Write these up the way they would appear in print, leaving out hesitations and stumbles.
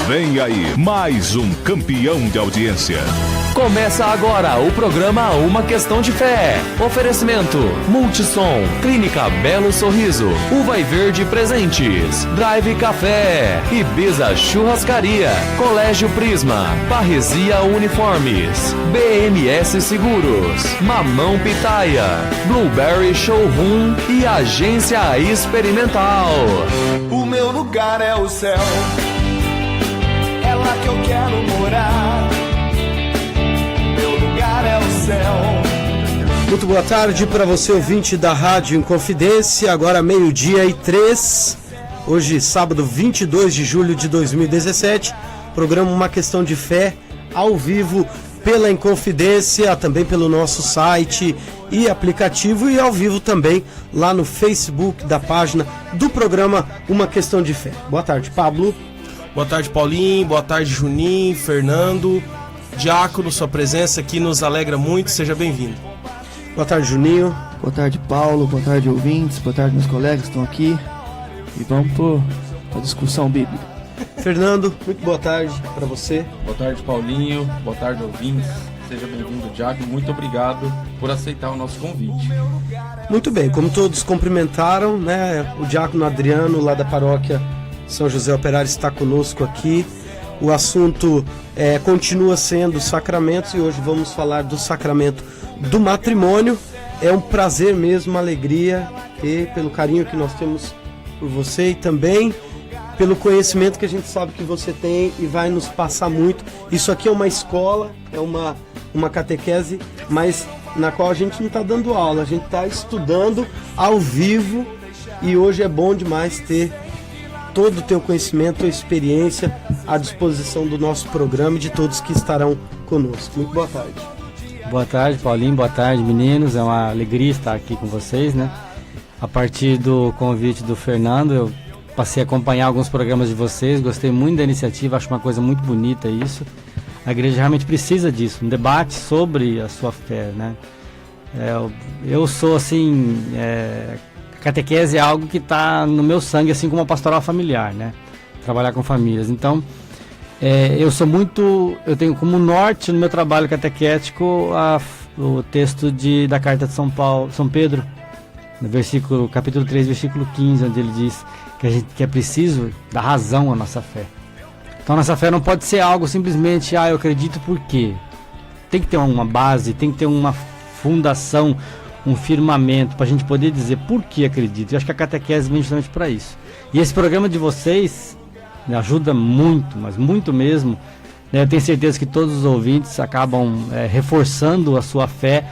Vem aí, mais um campeão de audiência. Começa agora o programa Uma Questão de Fé. Oferecimento Multissom, Clínica Belo Sorriso, Uva e Verde Presentes, Drive Café, Ibiza Churrascaria, Colégio Prisma, Parresia Uniformes, BMS Seguros, Mamão Pitaia, Blueberry Showroom e Agência Experimental. O meu lugar é o céu, é lá que eu quero morar. É o céu. Muito boa tarde para você, ouvinte da Rádio Inconfidência. Agora 12:03, hoje sábado 22 de julho de 2017. Programa Uma Questão de Fé, ao vivo pela Inconfidência, também pelo nosso site e aplicativo, e ao vivo também lá no Facebook da página do programa Uma Questão de Fé. Boa tarde, Pablo. Boa tarde, Paulinho. Boa tarde, Juninho, Fernando. Diácono, sua presença aqui nos alegra muito, seja bem-vindo. Boa tarde, Juninho. Boa tarde, Paulo. Boa tarde, ouvintes. Boa tarde, meus colegas que estão aqui. E vamos para a discussão bíblica. Fernando, muito boa tarde para você. Boa tarde, Paulinho. Boa tarde, ouvintes. Seja bem-vindo, Diácono. Muito obrigado por aceitar o nosso convite. Muito bem, como todos cumprimentaram, né? O Diácono Adriano, lá da paróquia São José Operário, está conosco aqui. O assunto continua sendo sacramentos e hoje vamos falar do sacramento do matrimônio. É um prazer mesmo, uma alegria, e pelo carinho que nós temos por você e também pelo conhecimento que a gente sabe que você tem e vai nos passar muito. Isso aqui é uma escola, é uma catequese, mas na qual a gente não está dando aula, a gente está estudando ao vivo, e hoje é bom demais ter todo o teu conhecimento e experiência à disposição do nosso programa e de todos que estarão conosco. Muito boa tarde. Boa tarde, Paulinho. Boa tarde, meninos. É uma alegria estar aqui com vocês, né? A partir do convite do Fernando, eu passei a acompanhar alguns programas de vocês. Gostei muito da iniciativa, acho uma coisa muito bonita isso. A igreja realmente precisa disso, um debate sobre a sua fé, né? Eu sou assim... Catequese é algo que está no meu sangue, assim como a pastoral familiar, né? Trabalhar com famílias. Então, eu tenho como norte no meu trabalho catequético o texto da carta de São Pedro, no capítulo 3, versículo 15, onde ele diz que é preciso dar razão à nossa fé. Então, nossa fé não pode ser algo simplesmente, eu acredito por quê? Tem que ter uma base, tem que ter uma fundação, um firmamento para a gente poder dizer por que acredito. Eu acho que a catequese vem justamente para isso. E esse programa de vocês me ajuda muito, mas muito mesmo. Eu tenho certeza que todos os ouvintes acabam reforçando a sua fé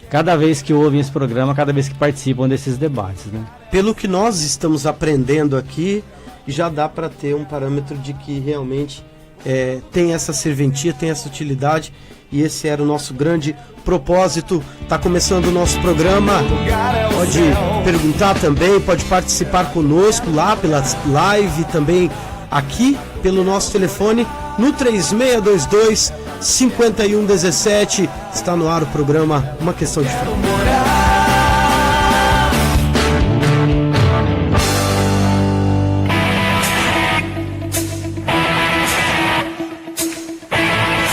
cada vez que ouvem esse programa, cada vez que participam desses debates, né? Pelo que nós estamos aprendendo aqui, já dá para ter um parâmetro de que realmente tem essa serventia, tem essa utilidade, e esse era o nosso grande propósito. Está começando o nosso programa. Pode perguntar também, pode participar conosco lá pela live, também aqui pelo nosso telefone no 3622-5117. Está no ar o programa Uma Questão de Fé.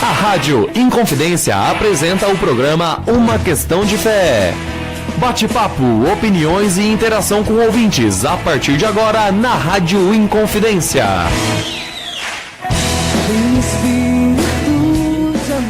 A Rádio Inconfidência apresenta o programa Uma Questão de Fé. Bate-papo, opiniões e interação com ouvintes a partir de agora na Rádio Inconfidência.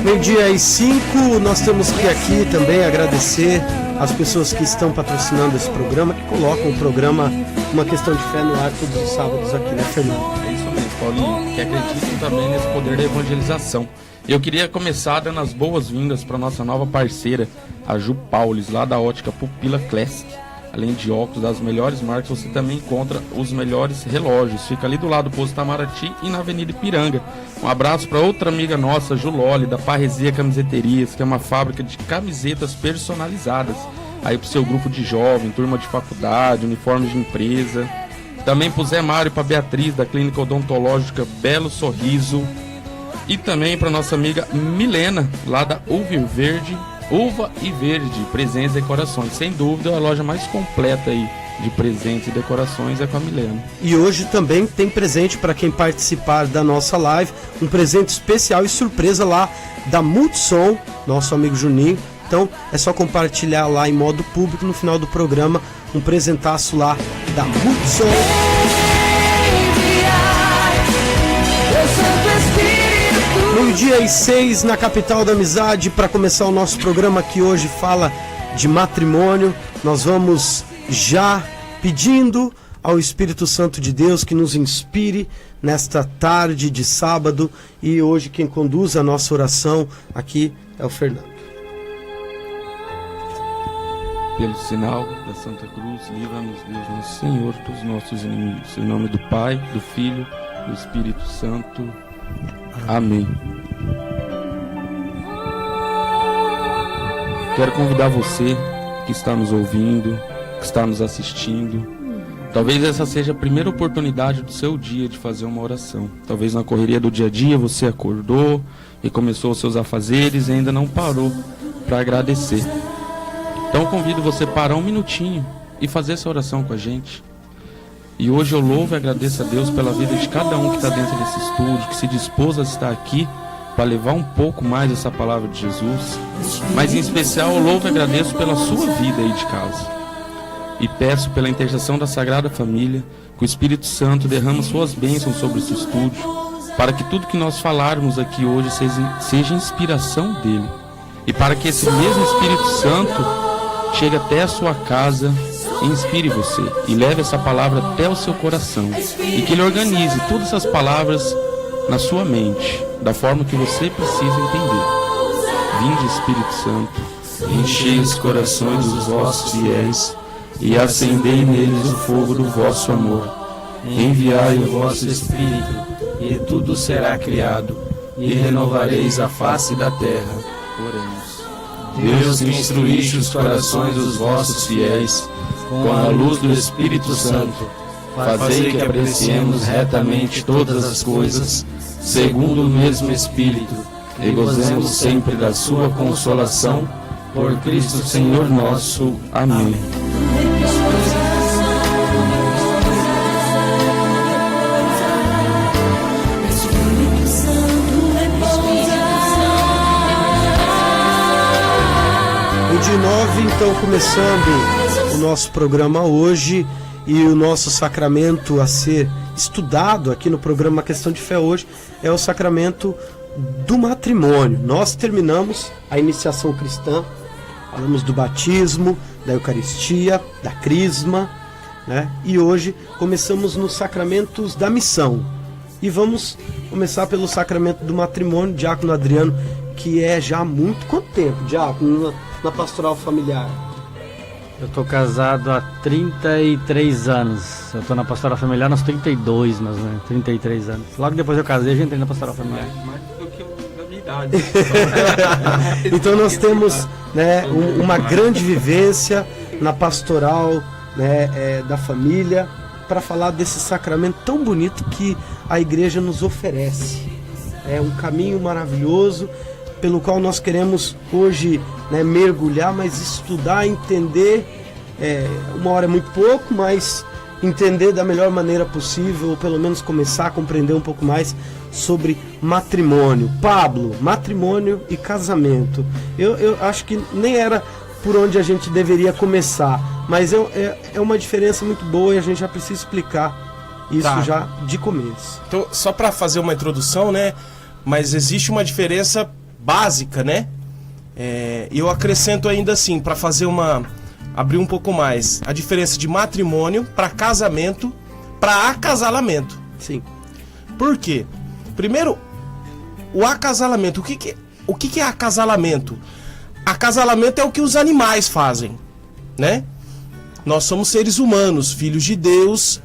12:05, nós temos que aqui também agradecer as pessoas que estão patrocinando esse programa, que colocam o programa Uma Questão de Fé no ar todos os sábados aqui, né, Fernando? É isso mesmo, Paulinho, que acreditam também nesse poder da evangelização. Eu queria começar dando as boas-vindas para nossa nova parceira, a Ju Paulis, lá da Ótica Pupila Classic. Além de óculos das melhores marcas, você também encontra os melhores relógios. Fica ali do lado do posto Itamaraty e na Avenida Ipiranga. Um abraço para outra amiga nossa, Ju Loli, da Parresia Camiseterias, que é uma fábrica de camisetas personalizadas. Aí pro seu grupo de jovem, turma de faculdade, uniformes de empresa. Também pro Zé Mário e pra Beatriz, da Clínica Odontológica Belo Sorriso. E também para nossa amiga Milena, lá da Uva e Verde, Presença e Decorações. Sem dúvida, a loja mais completa aí de presentes e decorações é com a Milena. E hoje também tem presente para quem participar da nossa live, um presente especial e surpresa lá da Multissom, nosso amigo Juninho. Então é só compartilhar lá em modo público no final do programa, um presentaço lá da Multissom. Meio-dia e 6 na capital da amizade, para começar o nosso programa que hoje fala de matrimônio. Nós vamos já pedindo ao Espírito Santo de Deus que nos inspire nesta tarde de sábado, e hoje quem conduz a nossa oração aqui é o Fernando. Pelo sinal da Santa Cruz, livra-nos Deus nosso Senhor dos nossos inimigos. Em nome do Pai, do Filho e do Espírito Santo. Amém. Quero convidar você que está nos ouvindo, que está nos assistindo. Talvez essa seja a primeira oportunidade do seu dia de fazer uma oração. Talvez na correria do dia a dia você acordou e começou os seus afazeres e ainda não parou para agradecer. Então eu convido você a parar um minutinho e fazer essa oração com a gente. E hoje eu louvo e agradeço a Deus pela vida de cada um que está dentro desse estúdio, que se dispôs a estar aqui para levar um pouco mais essa palavra de Jesus. Mas em especial eu louvo e agradeço pela sua vida aí de casa. E peço pela intercessão da Sagrada Família que o Espírito Santo derrame suas bênçãos sobre esse estúdio, para que tudo que nós falarmos aqui hoje seja inspiração dele. E para que esse mesmo Espírito Santo chegue até a sua casa e inspire você e leve essa palavra até o seu coração, e que ele organize todas essas palavras na sua mente da forma que você precisa entender. Vinde, Espírito Santo, enchei os corações dos vossos fiéis e acendei neles o fogo do vosso amor. Enviai o vosso Espírito e tudo será criado, e renovareis a face da terra. Oremos. Deus, que instruíste os corações dos vossos fiéis com a luz do Espírito Santo, fazei que apreciemos retamente todas as coisas, segundo o mesmo Espírito, e gozemos sempre da sua consolação, por Cristo Senhor nosso. Amém. De 9, então, começando o nosso programa hoje, e o nosso sacramento a ser estudado aqui no programa Questão de Fé hoje é o sacramento do matrimônio. Nós terminamos a iniciação cristã, falamos do batismo, da Eucaristia, da Crisma, né? E hoje começamos nos sacramentos da missão. E vamos começar pelo sacramento do matrimônio, Diácono Adriano, que é já há muito... Quanto tempo, Diácono, na pastoral familiar? Eu tô casado há 33 anos. Eu tô na pastoral familiar nos 32, mas 33 anos. Logo depois eu casei, já entrei na pastoral familiar. Mais do que da minha idade. Então nós temos, né, uma grande vivência na pastoral, né, da família, para falar desse sacramento tão bonito que a igreja nos oferece. É um caminho maravilhoso pelo qual nós queremos hoje, né, mergulhar, mas estudar, entender. Uma hora é muito pouco, mas entender da melhor maneira possível, ou pelo menos começar a compreender um pouco mais sobre matrimônio. Pablo, matrimônio e casamento. Eu acho que nem era por onde a gente deveria começar, mas é uma diferença muito boa e a gente já precisa explicar isso já de começo. Então, só para fazer uma introdução, né? Mas existe uma diferença básica, né? Eu acrescento ainda assim, para abrir um pouco mais, a diferença de matrimônio para casamento, para acasalamento. Sim. Por quê? Primeiro, o acasalamento. O que é acasalamento? Acasalamento é o que os animais fazem, né? Nós somos seres humanos, filhos de Deus.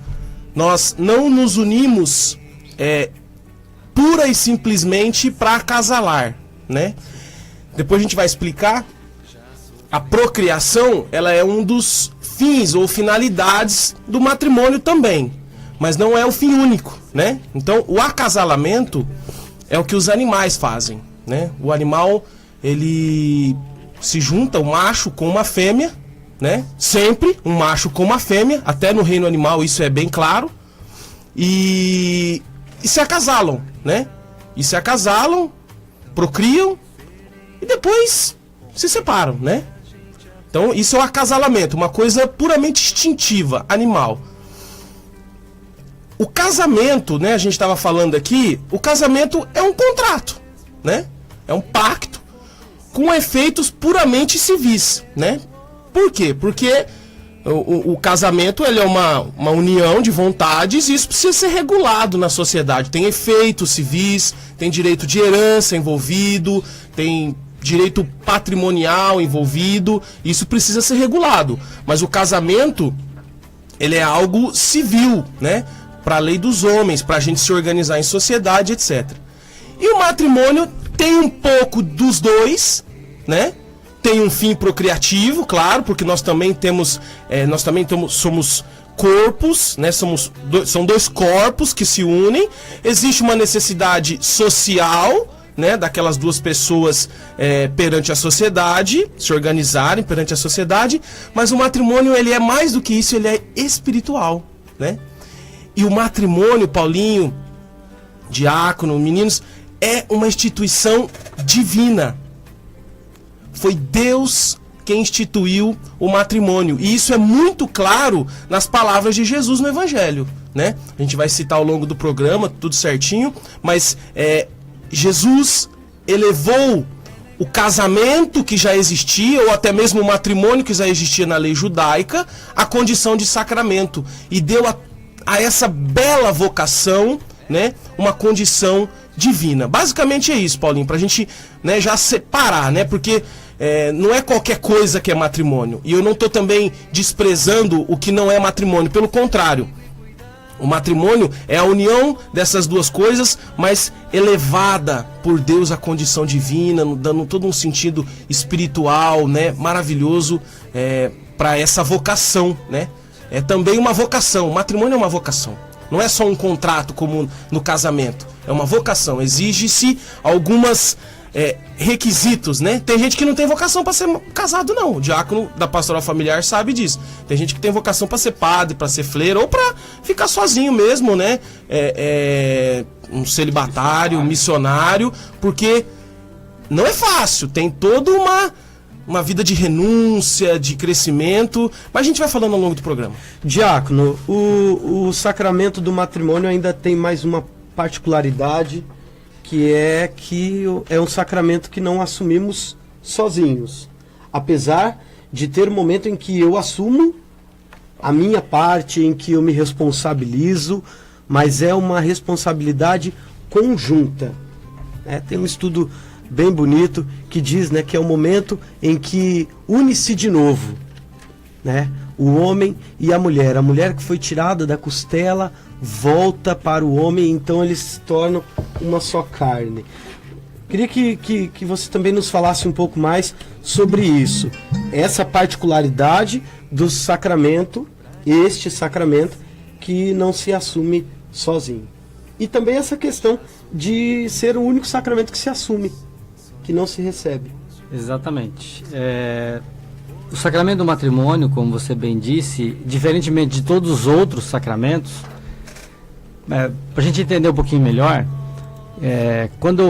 Nós não nos unimos pura e simplesmente para acasalar, né? Depois a gente vai explicar. A procriação, ela é um dos fins ou finalidades do matrimônio também, mas não é o fim único, né? Então, o acasalamento é o que os animais fazem, né? O animal, ele se junta, o macho com uma fêmea, né? Sempre um macho com uma fêmea, até no reino animal isso é bem claro. E se acasalam, né? E se acasalam, procriam e depois se separam, né? Então isso é o acasalamento, uma coisa puramente instintiva, animal. O casamento, né, a gente estava falando aqui, o casamento é um contrato, né? É um pacto com efeitos puramente civis, né? Por quê? Porque o casamento ele é uma união de vontades e isso precisa ser regulado na sociedade. Tem efeitos civis, tem direito de herança envolvido, tem direito patrimonial envolvido, isso precisa ser regulado. Mas o casamento, ele é algo civil, né? Para a lei dos homens, para a gente se organizar em sociedade, etc. E o matrimônio tem um pouco dos dois, né? Tem um fim procriativo, claro, porque nós também somos corpos, né? São dois corpos que se unem. Existe uma necessidade social, né? Daquelas duas pessoas perante a sociedade, se organizarem perante a sociedade. Mas o matrimônio, ele é mais do que isso, ele é espiritual, né? E o matrimônio, Paulinho, diácono, meninos, é uma instituição divina. Foi Deus quem instituiu o matrimônio. E isso é muito claro nas palavras de Jesus no Evangelho, né? A gente vai citar ao longo do programa, tudo certinho, mas Jesus elevou o casamento que já existia, ou até mesmo o matrimônio que já existia na lei judaica, à condição de sacramento. E deu a essa bela vocação, né, uma condição divina. Basicamente é isso, Paulinho, pra gente, né, já separar, né, porque não é qualquer coisa que é matrimônio. E eu não tô também desprezando o que não é matrimônio, pelo contrário. O matrimônio é a união dessas duas coisas, mas elevada por Deus à condição divina, dando todo um sentido espiritual, né, maravilhoso para essa vocação, né? É também uma vocação. O matrimônio é uma vocação. Não é só um contrato como no casamento. É uma vocação. Exige-se algumas requisitos, né? Tem gente que não tem vocação para ser casado, não. O diácono da pastoral familiar sabe disso. Tem gente que tem vocação para ser padre, para ser freira, ou para ficar sozinho mesmo, né? Um celibatário, um missionário, porque não é fácil. Tem toda uma vida de renúncia, de crescimento, mas a gente vai falando ao longo do programa. Diácono, o sacramento do matrimônio ainda tem mais uma particularidade, que é um sacramento que não assumimos sozinhos. Apesar de ter um momento em que eu assumo a minha parte, em que eu me responsabilizo, mas é uma responsabilidade conjunta. Tem um estudo bem bonito que diz, né, que é o momento em que une-se de novo, né, o homem e a mulher que foi tirada da costela volta para o homem, então eles se tornam uma só carne. Queria que você também nos falasse um pouco mais sobre isso, essa particularidade do sacramento, este sacramento que não se assume sozinho, e também essa questão de ser o único sacramento que se assume, que não se recebe. Exatamente. O sacramento do matrimônio, como você bem disse, diferentemente de todos os outros sacramentos, para a gente entender um pouquinho melhor, quando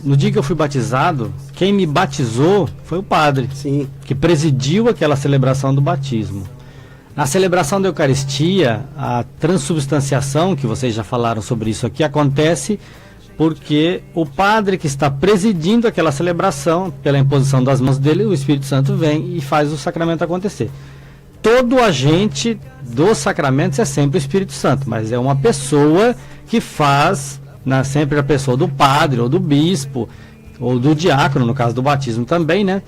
no dia que eu fui batizado, quem me batizou foi o padre. Sim. Que presidiu aquela celebração do batismo. Na celebração da Eucaristia, a transubstanciação, que vocês já falaram sobre isso aqui, acontece porque o padre que está presidindo aquela celebração, pela imposição das mãos dele, o Espírito Santo vem e faz o sacramento acontecer. Todo agente dos sacramentos é sempre o Espírito Santo, mas é uma pessoa que faz, sempre a pessoa do padre, ou do bispo, ou do diácono, no caso do batismo também, né?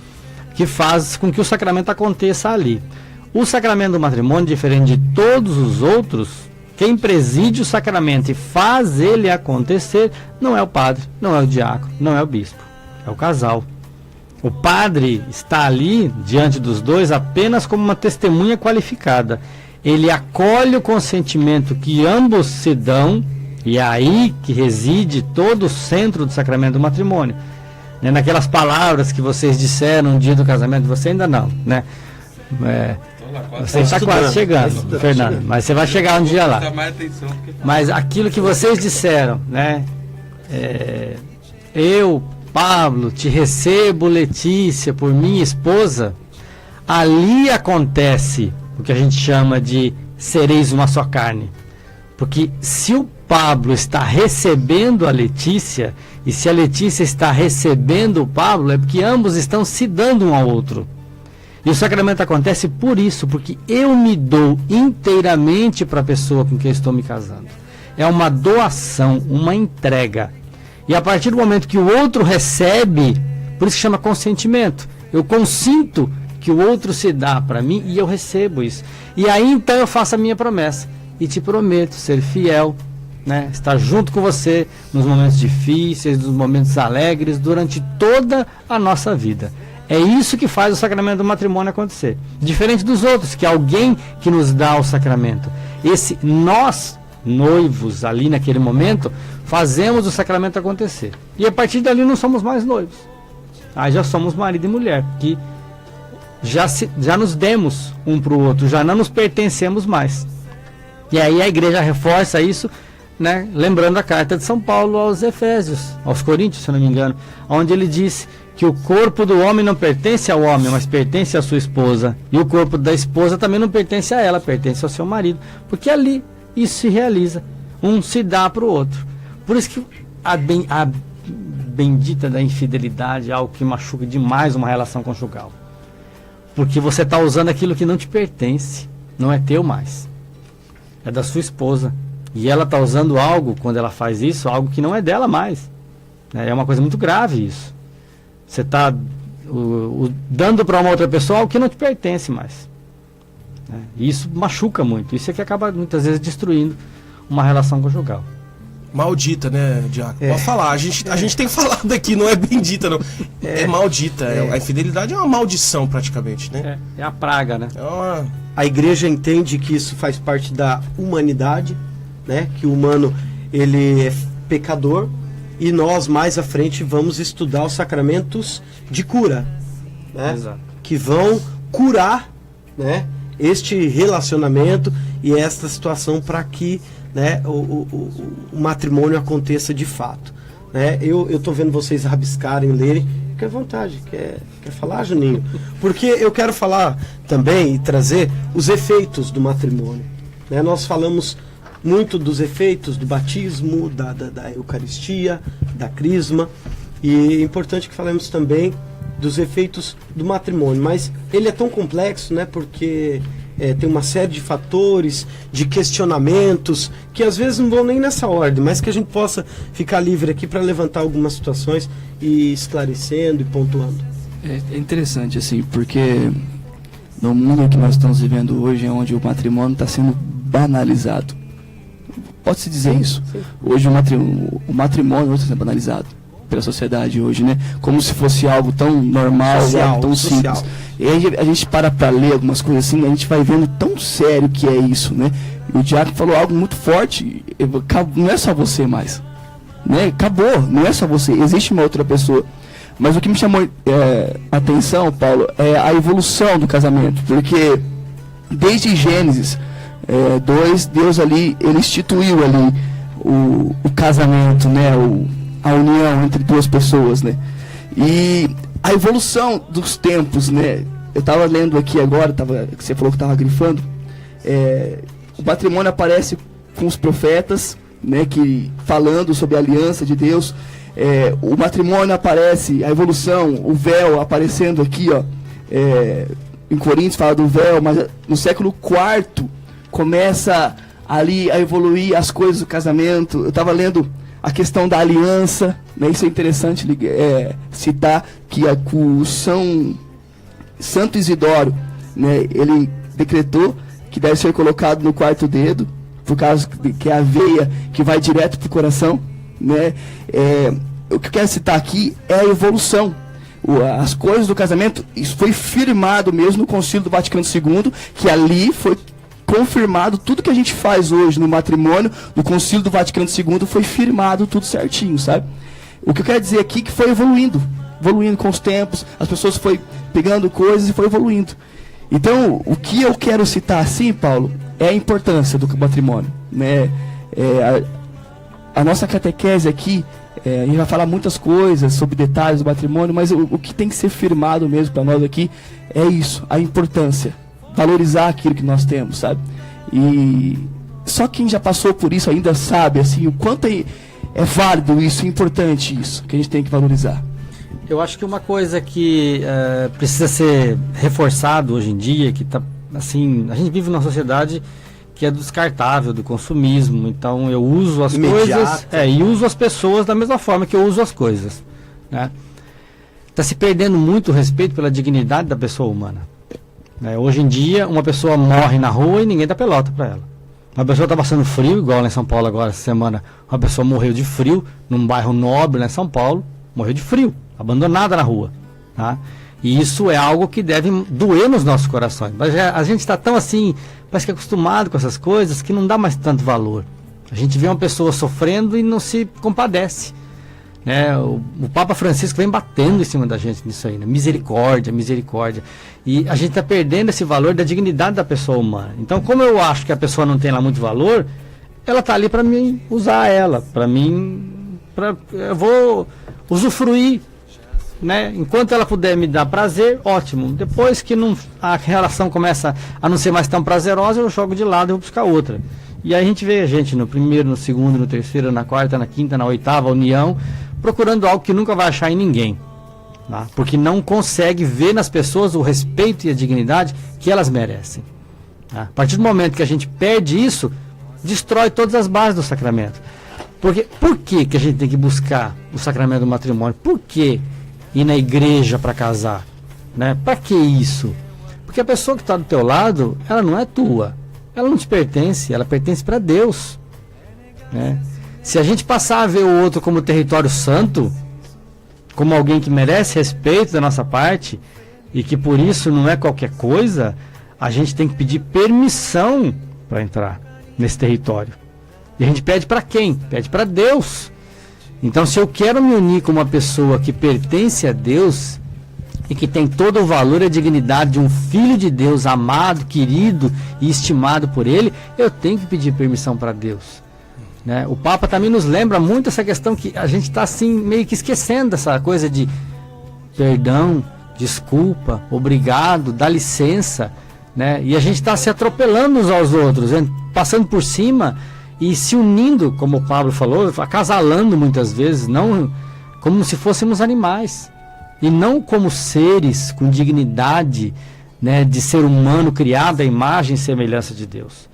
Que faz com que o sacramento aconteça ali. O sacramento do matrimônio, diferente de todos os outros, quem preside o sacramento e faz ele acontecer não é o padre, não é o diácono, não é o bispo, é o casal. O padre está ali, diante dos dois, apenas como uma testemunha qualificada. Ele acolhe o consentimento que ambos se dão, e é aí que reside todo o centro do sacramento do matrimônio. Naquelas palavras que vocês disseram no dia do casamento, você ainda não, né? Você está quase chegando, Fernando, mas você vai chegar um dia lá. Mas aquilo que vocês disseram, né? Eu, Pablo, te recebo, Letícia, por minha esposa. Ali acontece o que a gente chama de sereis uma só carne. Porque se o Pablo está recebendo a Letícia, e se a Letícia está recebendo o Pablo, é porque ambos estão se dando um ao outro. E o sacramento acontece por isso, porque eu me dou inteiramente para a pessoa com quem eu estou me casando. É uma doação, uma entrega. E a partir do momento que o outro recebe, por isso que chama consentimento. Eu consinto que o outro se dá para mim e eu recebo isso. E aí então eu faço a minha promessa. E te prometo ser fiel, né? Estar junto com você nos momentos difíceis, nos momentos alegres, durante toda a nossa vida. É isso que faz o sacramento do matrimônio acontecer. Diferente dos outros, que é alguém que nos dá o sacramento. Nós, noivos, ali naquele momento, fazemos o sacramento acontecer. E a partir dali não somos mais noivos. Aí já somos marido e mulher, que já nos demos um para o outro, já não nos pertencemos mais. E aí a igreja reforça isso, né, lembrando a carta de São Paulo aos Efésios, aos Coríntios, se eu não me engano, onde ele diz que o corpo do homem não pertence ao homem, mas pertence à sua esposa. E o corpo da esposa também não pertence a ela, pertence ao seu marido. Porque ali isso se realiza. Um se dá para o outro. Por isso que a bendita da infidelidade é algo que machuca demais uma relação conjugal. Porque você está usando aquilo que não te pertence, não é teu mais. É da sua esposa. E ela está usando algo, quando ela faz isso, algo que não é dela mais. É uma coisa muito grave isso. Você está dando para uma outra pessoa algo que não te pertence mais. E isso machuca muito. Isso é que acaba muitas vezes destruindo uma relação conjugal. Maldita, né, Diaco? Pode falar. A gente tem falado aqui, não é bendita, não. É maldita. A infidelidade é uma maldição, praticamente, né? É a praga, né? A igreja entende que isso faz parte da humanidade, né? Que o humano, ele é pecador. E nós, mais à frente, vamos estudar os sacramentos de cura, né? Exato. Que vão curar, né, este relacionamento e esta situação para que, né, o matrimônio aconteça de fato, né? Eu estou vendo vocês rabiscarem, lerem. Fique à vontade. Quer falar, Juninho? Porque eu quero falar também e trazer os efeitos do matrimônio, né? Nós falamos muito dos efeitos do batismo, da Eucaristia, da Crisma, e é importante que falemos também dos efeitos do matrimônio, mas ele é tão complexo, né, porque tem uma série de fatores, de questionamentos, que às vezes não vão nem nessa ordem, mas que a gente possa ficar livre aqui para levantar algumas situações e esclarecendo e pontuando. É interessante, assim, porque no mundo que nós estamos vivendo hoje, é onde o matrimônio está sendo banalizado. Pode-se dizer isso. Hoje o matrimônio está sendo banalizado pela sociedade hoje, né? Como se fosse algo tão normal, social, tão simples. E aí a gente para ler algumas coisas assim, a gente vai vendo tão sério que é isso, né? E o Diaco falou algo muito forte. Não é só você mais, né? Acabou, não é só você. Existe uma outra pessoa. Mas o que me chamou a atenção, Paulo, é a evolução do casamento. Porque desde Gênesis 2, Deus ali, ele instituiu ali o casamento, né, a união entre duas pessoas, né, e a evolução dos tempos, né, eu estava lendo aqui agora, você falou que estava grifando, o matrimônio aparece com os profetas, né, que falando sobre a aliança de Deus, o matrimônio aparece, a evolução, o véu aparecendo aqui, ó, em Coríntios fala do véu, mas no século IV começa ali a evoluir as coisas do casamento. Eu estava lendo a questão da aliança, né? Isso é interessante citar que o Santo Isidoro, né, ele decretou que deve ser colocado no quarto dedo, por causa que é a veia que vai direto para o coração, né? O que eu quero citar aqui é a evolução. As coisas do casamento, isso foi firmado mesmo no Concílio do Vaticano II, que ali foi confirmado tudo que a gente faz hoje no matrimônio, no Concílio do Vaticano II, foi firmado tudo certinho, sabe? O que eu quero dizer aqui é que foi evoluindo com os tempos, as pessoas foi pegando coisas e foi evoluindo. Então, o que eu quero citar assim, Paulo, é a importância do matrimônio, né? A nossa catequese aqui, a gente vai falar muitas coisas sobre detalhes do matrimônio, mas o que tem que ser firmado mesmo para nós aqui é isso, a importância, valorizar aquilo que nós temos, sabe? E só quem já passou por isso ainda sabe, assim, o quanto é válido isso, é importante isso, que a gente tem que valorizar. Eu acho que uma coisa que precisa ser reforçado hoje em dia, que tá assim, a gente vive numa sociedade que é descartável, do consumismo, então eu uso as coisas e uso as pessoas da mesma forma que eu uso as coisas, né? Tá se perdendo muito o respeito pela dignidade da pessoa humana, né? Hoje em dia uma pessoa morre na rua e ninguém dá pelota para ela. Uma pessoa está passando frio, igual lá em São Paulo agora, essa semana, uma pessoa morreu de frio num bairro nobre lá em São Paulo, morreu de frio, abandonada na rua, tá? E isso é algo que deve doer nos nossos corações. Mas a gente está tão assim, parece que é acostumado com essas coisas, que não dá mais tanto valor. A gente vê uma pessoa sofrendo e não se compadece, né? O Papa Francisco vem batendo em cima da gente nisso aí, né? Misericórdia, misericórdia. E a gente está perdendo esse valor da dignidade da pessoa humana. Então, como eu acho que a pessoa não tem lá muito valor, ela está ali para mim usar ela, para mim, eu vou usufruir, né? Enquanto ela puder me dar prazer, ótimo. Depois que a relação começa a não ser mais tão prazerosa, eu jogo de lado e vou buscar outra. E aí a gente vê a gente no primeiro, no segundo, no terceiro, na quarta, na quinta, na oitava união, procurando algo que nunca vai achar em ninguém, tá? Porque não consegue ver nas pessoas o respeito e a dignidade que elas merecem, tá? A partir do momento que a gente perde isso, destrói todas as bases do sacramento. Porque, por que a gente tem que buscar o sacramento do matrimônio? Por que ir na igreja para casar, né? Para que isso? Porque a pessoa que está do teu lado, ela não é tua, ela não te pertence, ela pertence para Deus, né? Se a gente passar a ver o outro como território santo, como alguém que merece respeito da nossa parte e que por isso não é qualquer coisa, a gente tem que pedir permissão para entrar nesse território. E a gente pede para quem? Pede para Deus. Então, se eu quero me unir com uma pessoa que pertence a Deus e que tem todo o valor e a dignidade de um filho de Deus amado, querido e estimado por Ele, eu tenho que pedir permissão para Deus, né? O Papa também nos lembra muito essa questão que a gente está assim meio que esquecendo essa coisa de perdão, desculpa, obrigado, dá licença, né? E a gente está se atropelando uns aos outros, passando por cima e se unindo, como o Pablo falou, acasalando muitas vezes, não como se fôssemos animais e não como seres com dignidade, né, de ser humano criado à imagem e semelhança de Deus.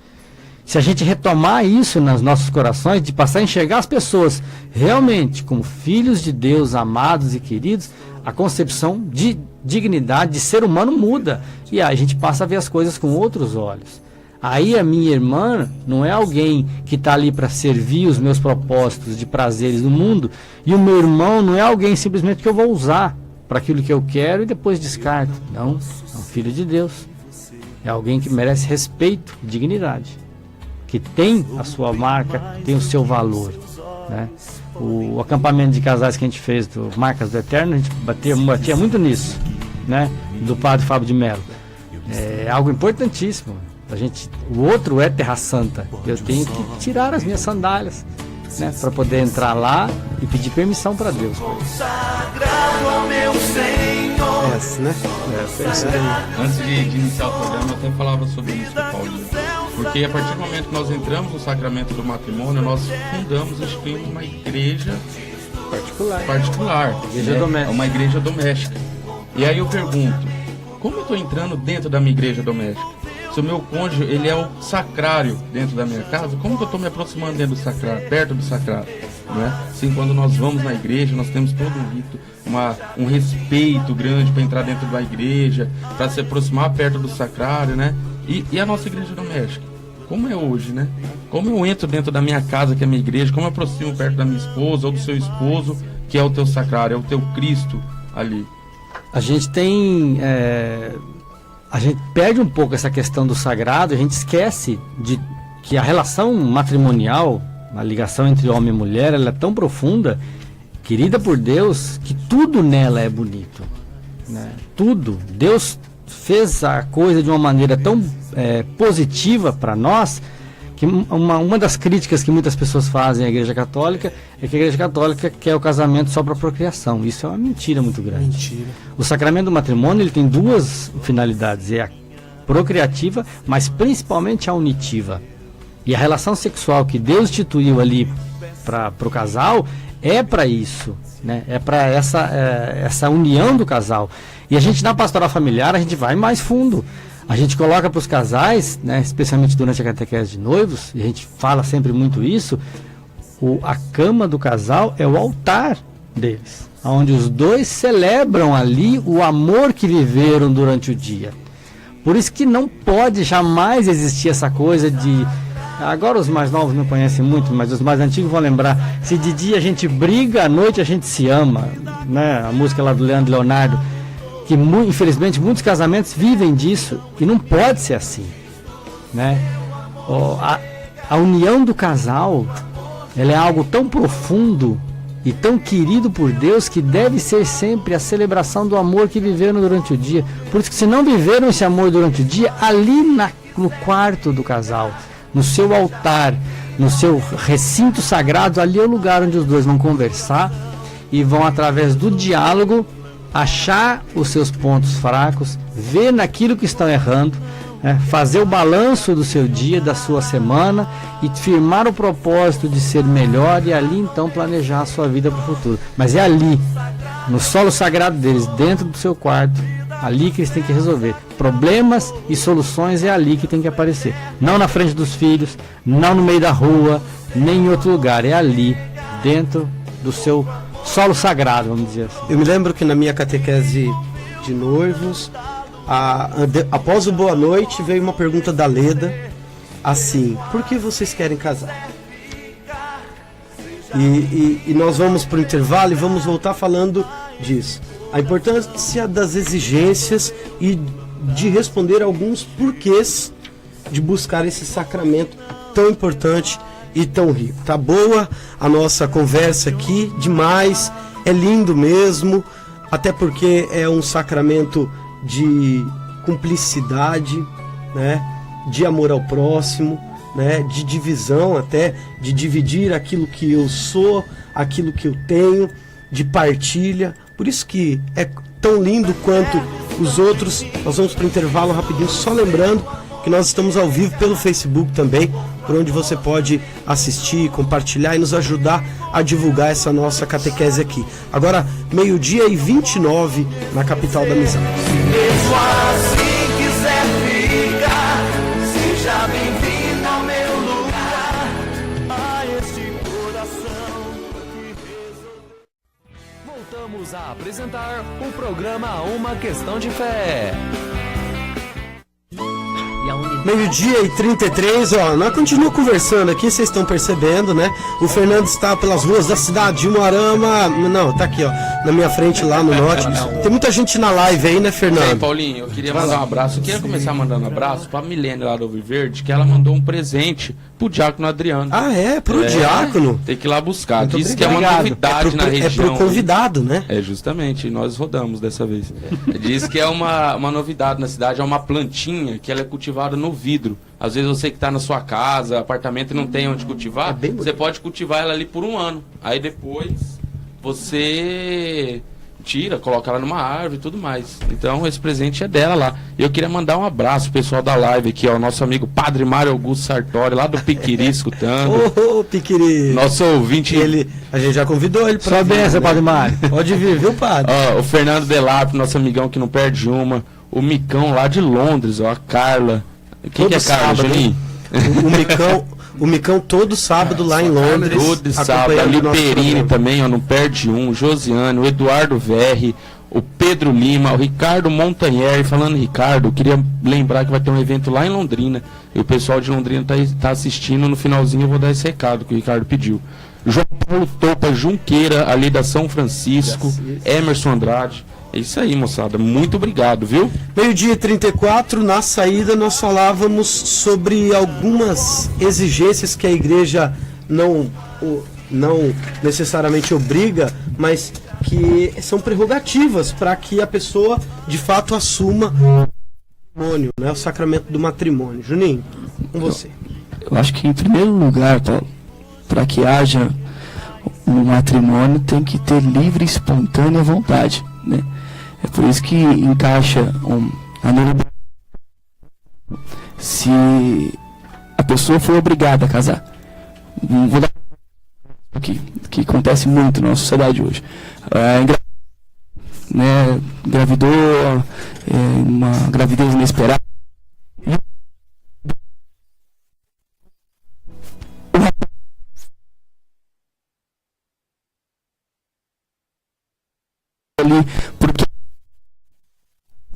Se a gente retomar isso nos nossos corações, de passar a enxergar as pessoas realmente como filhos de Deus, amados e queridos, a concepção de dignidade de ser humano muda e aí a gente passa a ver as coisas com outros olhos. Aí a minha irmã não é alguém que está ali para servir os meus propósitos de prazeres do mundo, e o meu irmão não é alguém simplesmente que eu vou usar para aquilo que eu quero e depois descarto. Não, é um filho de Deus. É alguém que merece respeito e dignidade, que tem a sua marca, tem o seu valor, né? O acampamento de casais que a gente fez do Marcas do Eterno, a gente batia muito nisso, né? Do padre Fábio de Mello. É algo importantíssimo. O outro é Terra Santa. Eu tenho que tirar as minhas sandálias, né, para poder entrar lá e pedir permissão para Deus. Né? Antes de iniciar o programa, eu até falava sobre isso com o Paulinho. Porque a partir do momento que nós entramos no sacramento do matrimônio, nós fundamos, instituímos uma igreja particular, Igreja doméstica. Uma igreja doméstica. E aí eu pergunto, como eu estou entrando dentro da minha igreja doméstica? Se o meu cônjuge, ele é o sacrário dentro da minha casa, como que eu estou me aproximando dentro do sacrário, perto do sacrário, né? Assim, quando nós vamos na igreja, nós temos todo um rito, um respeito grande para entrar dentro da igreja, para se aproximar perto do sacrário, né? E a nossa igreja doméstica, como é hoje, né? Como eu entro dentro da minha casa, que é a minha igreja, como eu aproximo perto da minha esposa ou do seu esposo, que é o teu sacrário, é o teu Cristo ali. A gente tem... A gente perde um pouco essa questão do sagrado, a gente esquece de que a relação matrimonial, a ligação entre homem e mulher, ela é tão profunda, querida por Deus, que tudo nela é bonito, né? Tudo. Deus fez a coisa de uma maneira tão positiva para nós, que uma das críticas que muitas pessoas fazem à Igreja Católica é que a Igreja Católica quer o casamento só para procriação. Isso é uma mentira muito grande. Mentira. O sacramento do matrimônio ele tem duas finalidades, é a procriativa, mas principalmente a unitiva. E a relação sexual que Deus instituiu ali para o casal é para isso, né? É para essa união do casal. E a gente na pastoral familiar a gente vai mais fundo. A gente coloca para os casais, né, especialmente durante a catequese de noivos, e a gente fala sempre muito isso, a cama do casal é o altar deles, onde os dois celebram ali o amor que viveram durante o dia. Por isso que não pode jamais existir essa coisa de... Agora os mais novos não conhecem muito, mas os mais antigos vão lembrar. Se de dia a gente briga, à noite a gente se ama, né? A música lá do Leandro Leonardo, que infelizmente muitos casamentos vivem disso e não pode ser assim, né? A união do casal, ela é algo tão profundo e tão querido por Deus que deve ser sempre a celebração do amor que viveram durante o dia. Por isso que se não viveram esse amor durante o dia, ali no quarto do casal, no seu altar, no seu recinto sagrado, ali é o lugar onde os dois vão conversar e vão, através do diálogo, achar os seus pontos fracos, ver naquilo que estão errando, fazer o balanço do seu dia, da sua semana e firmar o propósito de ser melhor e ali então planejar a sua vida para o futuro. Mas é ali, no solo sagrado deles, dentro do seu quarto, ali que eles têm que resolver. Problemas e soluções é ali que tem que aparecer. Não na frente dos filhos, não no meio da rua, nem em outro lugar. É ali, dentro do seu solo sagrado, vamos dizer assim. Eu me lembro que na minha catequese de noivos, após o Boa Noite, veio uma pergunta da Leda, assim: por que vocês querem casar? E nós vamos para o intervalo e vamos voltar falando disso. A importância das exigências e de responder alguns porquês de buscar esse sacramento tão importante e tão rico. Tá boa a nossa conversa aqui, demais, é lindo mesmo, até porque é um sacramento de cumplicidade, né, de amor ao próximo, né, de divisão, até de dividir aquilo que eu sou, aquilo que eu tenho, de partilha. Por isso que é tão lindo quanto os outros. Nós vamos para o intervalo rapidinho, só lembrando que nós estamos ao vivo pelo Facebook também, por onde você pode assistir, compartilhar e nos ajudar a divulgar essa nossa catequese aqui. Agora, 12h29 na capital da Missão. Mesmo assim quiser ficar, seja bem-vindo ao meu lugar, a este coração que Voltamos a apresentar o programa Uma Questão de Fé. 12h33, nós continuamos conversando aqui, vocês estão percebendo, né? O Fernando está pelas ruas da cidade de Umuarama, não, tá aqui, na minha frente lá no norte. Tem muita gente na live aí, né, Fernando? Bem, Paulinho, eu queria mandar um abraço. Eu queria começar mandando um abraço pra Milene lá do Viverde, que ela mandou um presente pro Diácono Adriano. Ah, pro Diácono? Tem que ir lá buscar. Muito Diz obrigado. que é uma novidade na região. É pro convidado, né? É, justamente, nós rodamos dessa vez. Diz que é uma novidade na cidade, é uma plantinha que ela é cultivada no vidro. Às vezes você que está na sua casa, apartamento e não tem onde cultivar, você pode cultivar ela ali por um ano. Aí depois você tira, coloca ela numa árvore e tudo mais. Então esse presente é dela lá. E eu queria mandar um abraço pro pessoal da live aqui, ó, nosso amigo Padre Mário Augusto Sartori, lá do Piquiri, escutando. Ô, Piquiri. Nosso ouvinte. A gente já convidou ele pra vir. Só benção, né? Padre Mário. Pode vir, viu, padre? Ó, o Fernando Delap, nosso amigão que não perde uma. O Micão lá de Londres, ó, a Carla. Quem que é Carla, Juninho? O Micão todo sábado lá em Londres. Todo sábado. A Liperini também, ó, não perde um. O Josiane, o Eduardo Verri, o Pedro Lima, o Ricardo Montanher. Falando em Ricardo, eu queria lembrar que vai ter um evento lá em Londrina. E o pessoal de Londrina tá assistindo. No finalzinho eu vou dar esse recado que o Ricardo pediu. João Paulo Topa Junqueira, ali da São Francisco. Emerson Andrade. É isso aí, moçada. Muito obrigado, viu? 12h34, na saída nós falávamos sobre algumas exigências que a igreja não necessariamente obriga, mas que são prerrogativas para que a pessoa de fato assuma matrimônio, né? O sacramento do matrimônio. Juninho, com você. Eu acho que, em primeiro lugar, para que haja um matrimônio, tem que ter livre e espontânea vontade, né? É por isso que encaixa a nulidade. Se a pessoa for obrigada a casar, vou dar que acontece muito na nossa sociedade hoje. Engravidou, uma gravidez inesperada. Ali, porque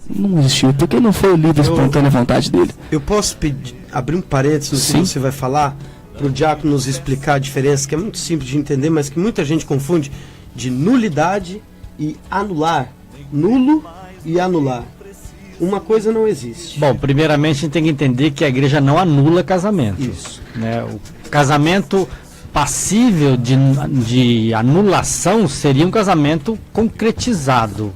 não existiu, porque não foi o livre e espontânea vontade dele. Eu posso abrir um parênteses no que você vai falar, para o diácono nos explicar a diferença, que é muito simples de entender, mas que muita gente confunde, de nulidade e anular. Nulo e anular. Uma coisa não existe. Bom, primeiramente a gente tem que entender que a igreja não anula casamento. Isso. Né? O casamento passível de anulação seria um casamento concretizado,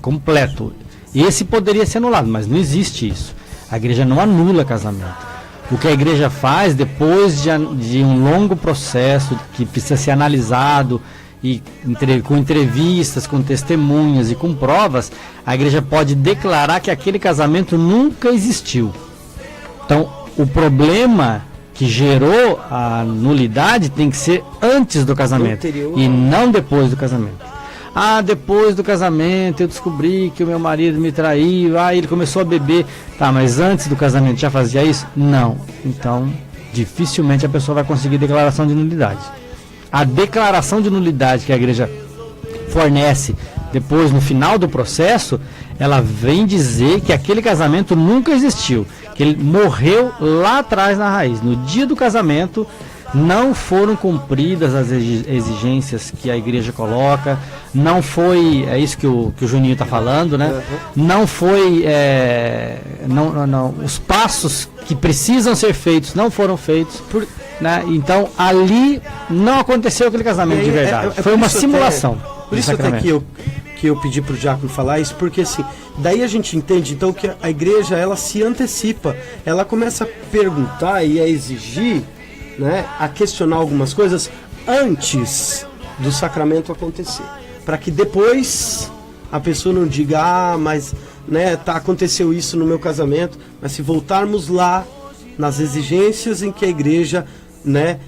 completo. Esse poderia ser anulado, mas não existe isso. A igreja não anula casamento. O que a igreja faz, depois de um longo processo que precisa ser analisado, e com entrevistas, com testemunhas e com provas, a igreja pode declarar que aquele casamento nunca existiu. Então, o problema que gerou a nulidade tem que ser antes do casamento e não depois do casamento. Depois do casamento eu descobri que o meu marido me traiu, ele começou a beber. Tá, mas antes do casamento já fazia isso? Não. Então, dificilmente a pessoa vai conseguir declaração de nulidade. A declaração de nulidade que a igreja fornece depois, no final do processo, ela vem dizer que aquele casamento nunca existiu, que ele morreu lá atrás na raiz. No dia do casamento, não foram cumpridas as exigências que a igreja coloca, não foi, é isso que o Juninho está falando, né? Não foi, os passos que precisam ser feitos não foram feitos, né? Então ali não aconteceu aquele casamento de verdade, foi uma simulação. Por isso até que eu pedi para o diácono falar isso, porque assim, daí a gente entende então que a igreja ela se antecipa, ela começa a perguntar e a exigir, né, a questionar algumas coisas antes do sacramento acontecer, para que depois a pessoa não diga, mas né, aconteceu isso no meu casamento, mas se voltarmos lá nas exigências em que a igreja, né,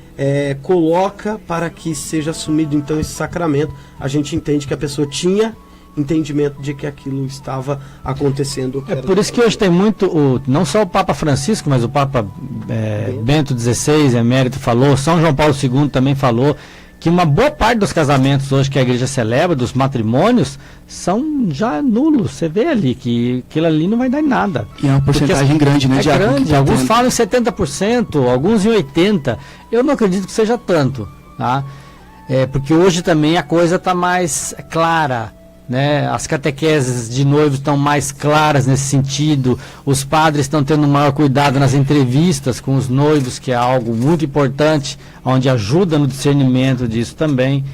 coloca para que seja assumido então esse sacramento, a gente entende que a pessoa tinha entendimento de que aquilo estava acontecendo. É por isso que hoje tem muito, não só o Papa Francisco, mas o Papa Bento XVI, emérito, falou, São João Paulo II também falou, que uma boa parte dos casamentos hoje que a igreja celebra, dos matrimônios, são já nulos. Você vê ali que aquilo ali não vai dar em nada. E é uma porcentagem grande, né? É grande, alguns falam em 70%, alguns em 80%. Eu não acredito que seja tanto, tá? Porque hoje também a coisa está mais clara, né? As catequeses de noivos estão mais claras nesse sentido, os padres estão tendo maior cuidado nas entrevistas com os noivos, que é algo muito importante, onde ajuda no discernimento disso também,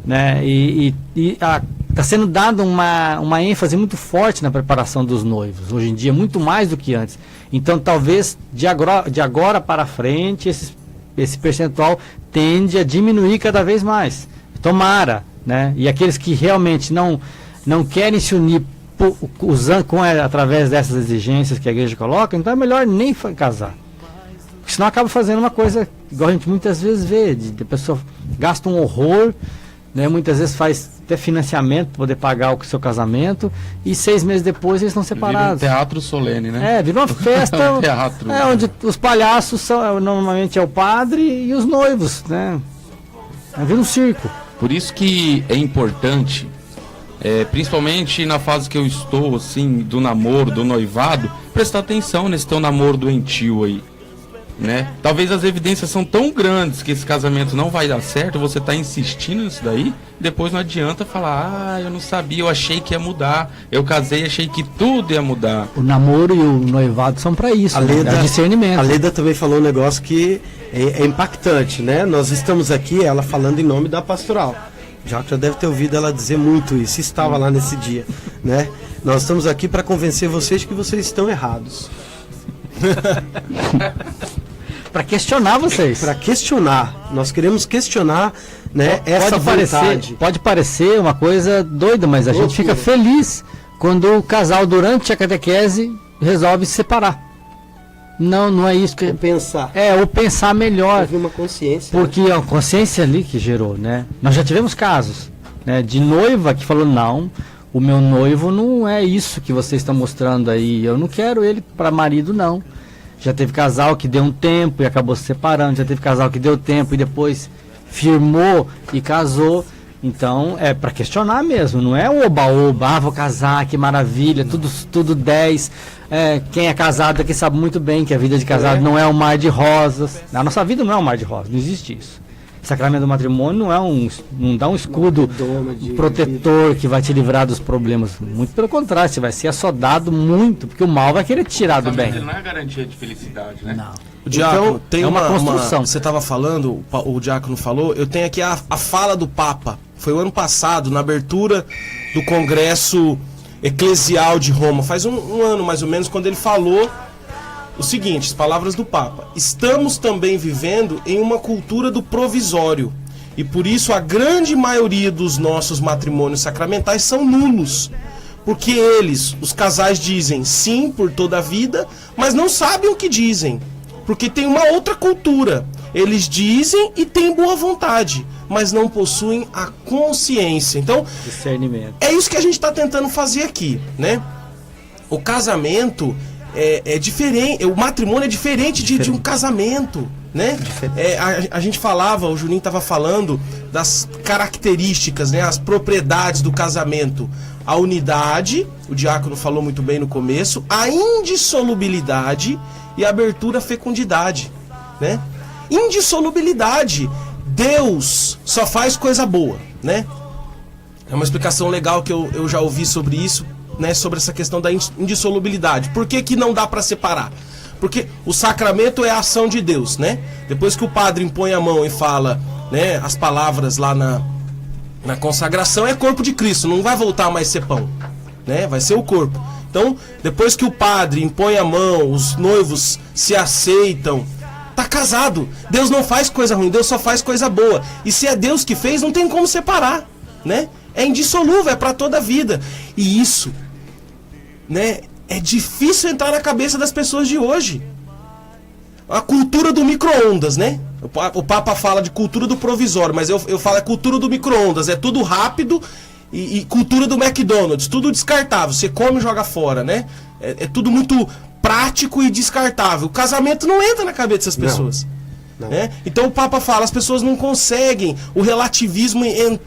né? Está sendo dada uma ênfase muito forte na preparação dos noivos, hoje em dia, muito mais do que antes. Então talvez de agora para frente esse percentual tende a diminuir cada vez mais, tomara, né? E aqueles que realmente não querem se unir através dessas exigências que a igreja coloca, então é melhor nem casar. Porque senão acaba fazendo uma coisa, igual a gente muitas vezes vê, a pessoa gasta um horror, né? Muitas vezes faz até financiamento para poder pagar o seu casamento, e 6 meses depois eles estão separados. Vira um teatro solene, né? Vira uma festa um teatro, onde os palhaços normalmente é o padre e os noivos, né? Vira um circo. Por isso que é importante, principalmente na fase que eu estou, assim, do namoro, do noivado, prestar atenção nesse teu namoro doentio aí, né? Talvez as evidências são tão grandes que esse casamento não vai dar certo, você está insistindo nisso daí, depois não adianta falar, eu não sabia, eu achei que ia mudar, eu casei, achei que tudo ia mudar. O namoro e o noivado são para isso, é discernimento. A Leda também falou um negócio que é impactante, né? Nós estamos aqui, ela falando em nome da pastoral. Já deve ter ouvido ela dizer muito isso, estava lá nesse dia, né? Nós estamos aqui para convencer vocês que vocês estão errados. Para questionar vocês. Para questionar. Nós queremos questionar, né, essa vontade. Pode parecer uma coisa doida, mas a gente fica feliz quando o casal, durante a catequese, resolve se separar. Não é isso que... Ou pensar. Ou pensar melhor. Houve uma consciência. Porque a consciência ali que gerou, né? Nós já tivemos casos, né, de noiva que falou, não, o meu noivo não é isso que vocês estão mostrando aí, eu não quero ele para marido, não. Já teve casal que deu um tempo e acabou se separando, já teve casal que deu tempo e depois firmou e casou. Então é para questionar mesmo, não é o oba-oba, vou casar, que maravilha, tudo 10. Quem é casado aqui sabe muito bem que a vida de casado não é um mar de rosas. A nossa vida não é um mar de rosas, não existe isso. O sacramento do matrimônio não dá um escudo protetor que vai te livrar dos problemas. Muito pelo contrário, você vai ser assodado muito, porque o mal vai querer te tirar do bem. Não é garantia de felicidade, né? Não. O Diácono, Então, tem é uma construção. Você estava falando, o Diácono falou, eu tenho aqui a fala do Papa. Foi o ano passado, na abertura do Congresso Eclesial de Roma. Faz um ano, mais ou menos, quando ele falou o seguinte, as palavras do Papa: estamos também vivendo em uma cultura do provisório, e por isso a grande maioria dos nossos matrimônios sacramentais são nulos, porque eles, os casais, dizem sim por toda a vida, mas não sabem o que dizem, porque tem uma outra cultura. Eles dizem e têm boa vontade, mas não possuem a consciência. Então, discernimento. É isso que a gente está tentando fazer aqui, né? O casamento é diferente, o matrimônio é diferente de um casamento, né? A gente falava, o Juninho estava falando das características, né? As propriedades do casamento. A unidade, o Diácono falou muito bem no começo, a indissolubilidade e a abertura à fecundidade, né? Indissolubilidade. Deus só faz coisa boa, né? É uma explicação legal que eu já ouvi sobre isso, né? Sobre essa questão da indissolubilidade. Por que não dá para separar? Porque o sacramento é a ação de Deus, né? Depois que o padre impõe a mão e fala, né, as palavras lá na consagração, é corpo de Cristo, não vai voltar mais a ser pão, né? Vai ser o corpo. Então, depois que o padre impõe a mão, os noivos se aceitam, tá casado. Deus não faz coisa ruim, Deus só faz coisa boa. E se é Deus que fez, não tem como separar, né? É indissolúvel, é para toda a vida. E isso, né, é difícil entrar na cabeça das pessoas de hoje. A cultura do micro-ondas, né? O Papa fala de cultura do provisório, mas eu falo cultura do micro-ondas. É tudo rápido e cultura do McDonald's, tudo descartável. Você come e joga fora, né? É tudo muito prático e descartável. O casamento não entra na cabeça dessas pessoas. Não. Né? Então o Papa fala, as pessoas não conseguem, o relativismo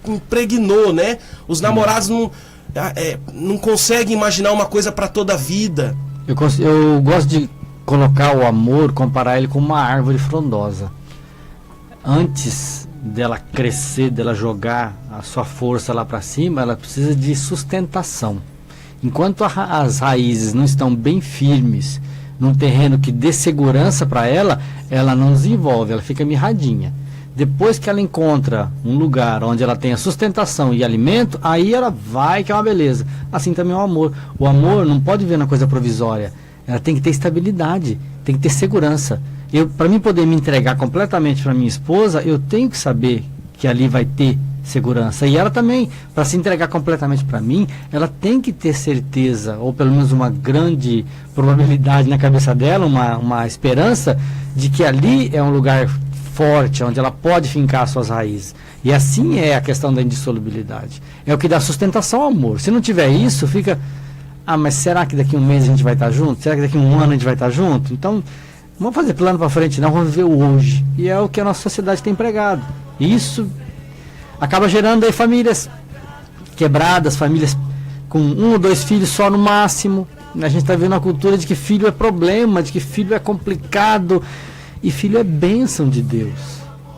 impregnou, né? Os namorados não conseguem imaginar uma coisa para toda a vida. Eu gosto de colocar o amor, comparar ele com uma árvore frondosa. Antes dela crescer, dela jogar a sua força lá para cima, ela precisa de sustentação. Enquanto as raízes não estão bem firmes num terreno que dê segurança para ela, ela não desenvolve, ela fica mirradinha. Depois que ela encontra um lugar onde ela tenha sustentação e alimento, aí ela vai, que é uma beleza. Assim também é o amor. O amor não pode vir na coisa provisória. Ela tem que ter estabilidade, tem que ter segurança. Para mim poder me entregar completamente para minha esposa, eu tenho que saber que ali vai ter segurança. E ela também, para se entregar completamente para mim, ela tem que ter certeza, ou pelo menos uma grande probabilidade na cabeça dela, uma esperança de que ali é um lugar forte, onde ela pode fincar suas raízes. E assim é a questão da indissolubilidade. É o que dá sustentação ao amor. Se não tiver isso, fica... mas será que daqui a um mês a gente vai estar junto? Será que daqui a um ano a gente vai estar junto? Então, não vamos fazer plano para frente, não, vamos viver o hoje. E é o que a nossa sociedade tem pregado. E isso acaba gerando aí famílias quebradas, famílias com 1 ou 2 filhos só no máximo. A gente está vendo a cultura de que filho é problema, de que filho é complicado, e filho é bênção de Deus,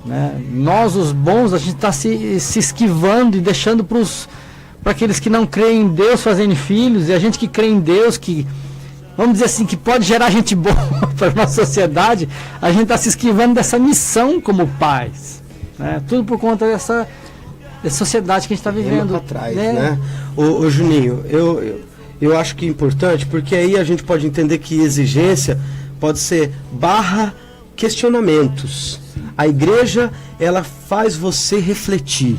né? Nós, os bons, a gente está se esquivando e deixando para aqueles que não creem em Deus fazendo filhos, e a gente que crê em Deus, que, vamos dizer assim, que pode gerar gente boa para a nossa sociedade, a gente está se esquivando dessa missão como pais, né? Tudo por conta dessa sociedade que a gente está vivendo. Atrás, né? Ô Juninho, eu acho que é importante, porque aí a gente pode entender que exigência pode ser barra questionamentos. A igreja, ela faz você refletir.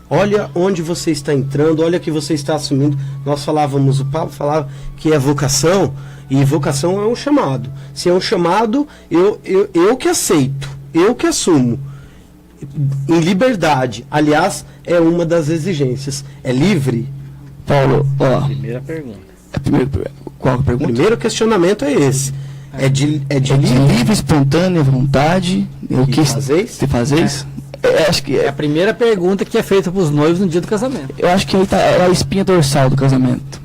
Olha onde você está entrando, olha o que você está assumindo. Nós falávamos, o Paulo falava que é vocação, e vocação é um chamado. Se é um chamado, eu que aceito, eu que assumo. Em liberdade, aliás, é uma das exigências. É livre? Paulo, ó. Primeira pergunta. Qual a pergunta? O primeiro questionamento é esse. É de livre, espontânea vontade. O que fazeis? fazeis? Acho que É a primeira pergunta que é feita para os noivos no dia do casamento. eu acho que aí tá a espinha dorsal do casamento.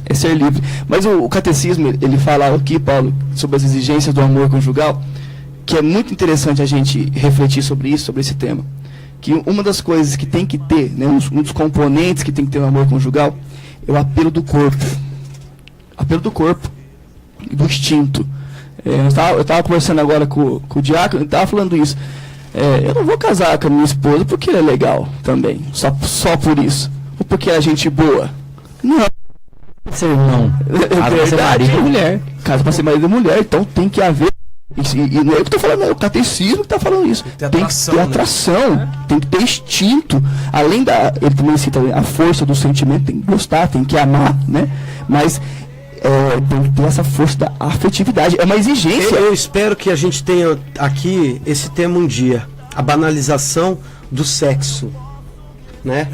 É ser livre. Mas o catecismo, ele fala aqui, Paulo, sobre as exigências do amor conjugal, que é muito interessante a gente refletir sobre isso, sobre esse tema. Que uma das coisas que tem que ter, né, um dos componentes que tem que ter no amor conjugal, é o apelo do corpo. Apelo do corpo. E do instinto. Eu estava conversando agora com o Diácono, ele estava falando isso. Eu não vou casar com a minha esposa porque ela é legal também. Só por isso. Ou porque é gente boa. Não. Ser irmão. Casa pra ser marido e mulher. Casa pra ser marido e mulher. Então tem que haver. E não é eu que estou falando, é o catecismo que está falando isso. Tem que ter atração, tem que ter instinto. Além da. Ele também cita a força do sentimento, tem que gostar, tem que amar, né? Mas tem que ter essa força da afetividade. É uma exigência. Eu espero que a gente tenha aqui esse tema um dia. A banalização do sexo. Né?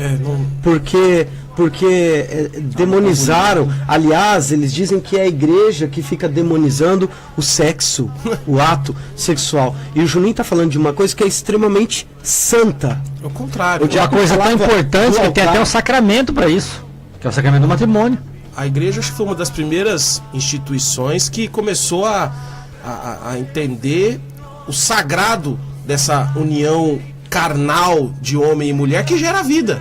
Porque demonizaram. Aliás, eles dizem que é a igreja que fica demonizando o sexo, o ato sexual. E o Juninho está falando de uma coisa que é extremamente santa. É o contrário. Uma coisa tão importante que tem até um sacramento para isso, que é o sacramento do matrimônio. A igreja acho que foi uma das primeiras instituições que começou a entender o sagrado dessa união carnal de homem e mulher que gera vida,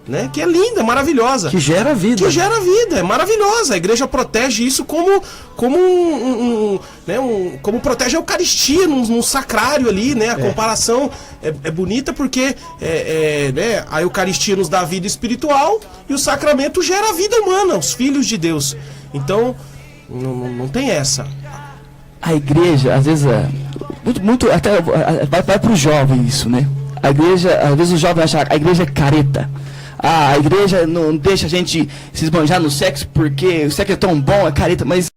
né? Que é linda, maravilhosa. Que gera vida. Que gera vida, é maravilhosa. A igreja protege isso como como protege a Eucaristia num sacrário ali, né? A comparação é bonita porque né? A Eucaristia nos dá vida espiritual e o sacramento gera a vida humana, os filhos de Deus. Então, não tem essa. A igreja, às vezes, muito até vai para o jovem isso, né? A igreja, às vezes o jovem acha que a igreja é careta. A igreja não deixa a gente se esbanjar no sexo porque o sexo é tão bom, é careta. Mas,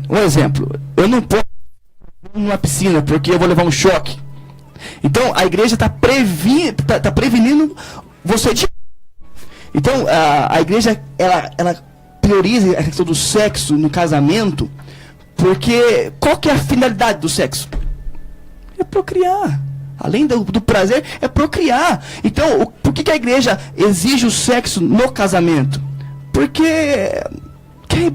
um exemplo, eu não posso ir numa piscina porque eu vou levar um choque. Então, a igreja está prevenindo você de... Então, a igreja, ela prioriza a questão do sexo no casamento, porque qual que é a finalidade do sexo? É procriar. Além do prazer, é procriar. Então, por que a igreja exige o sexo no casamento? Porque quer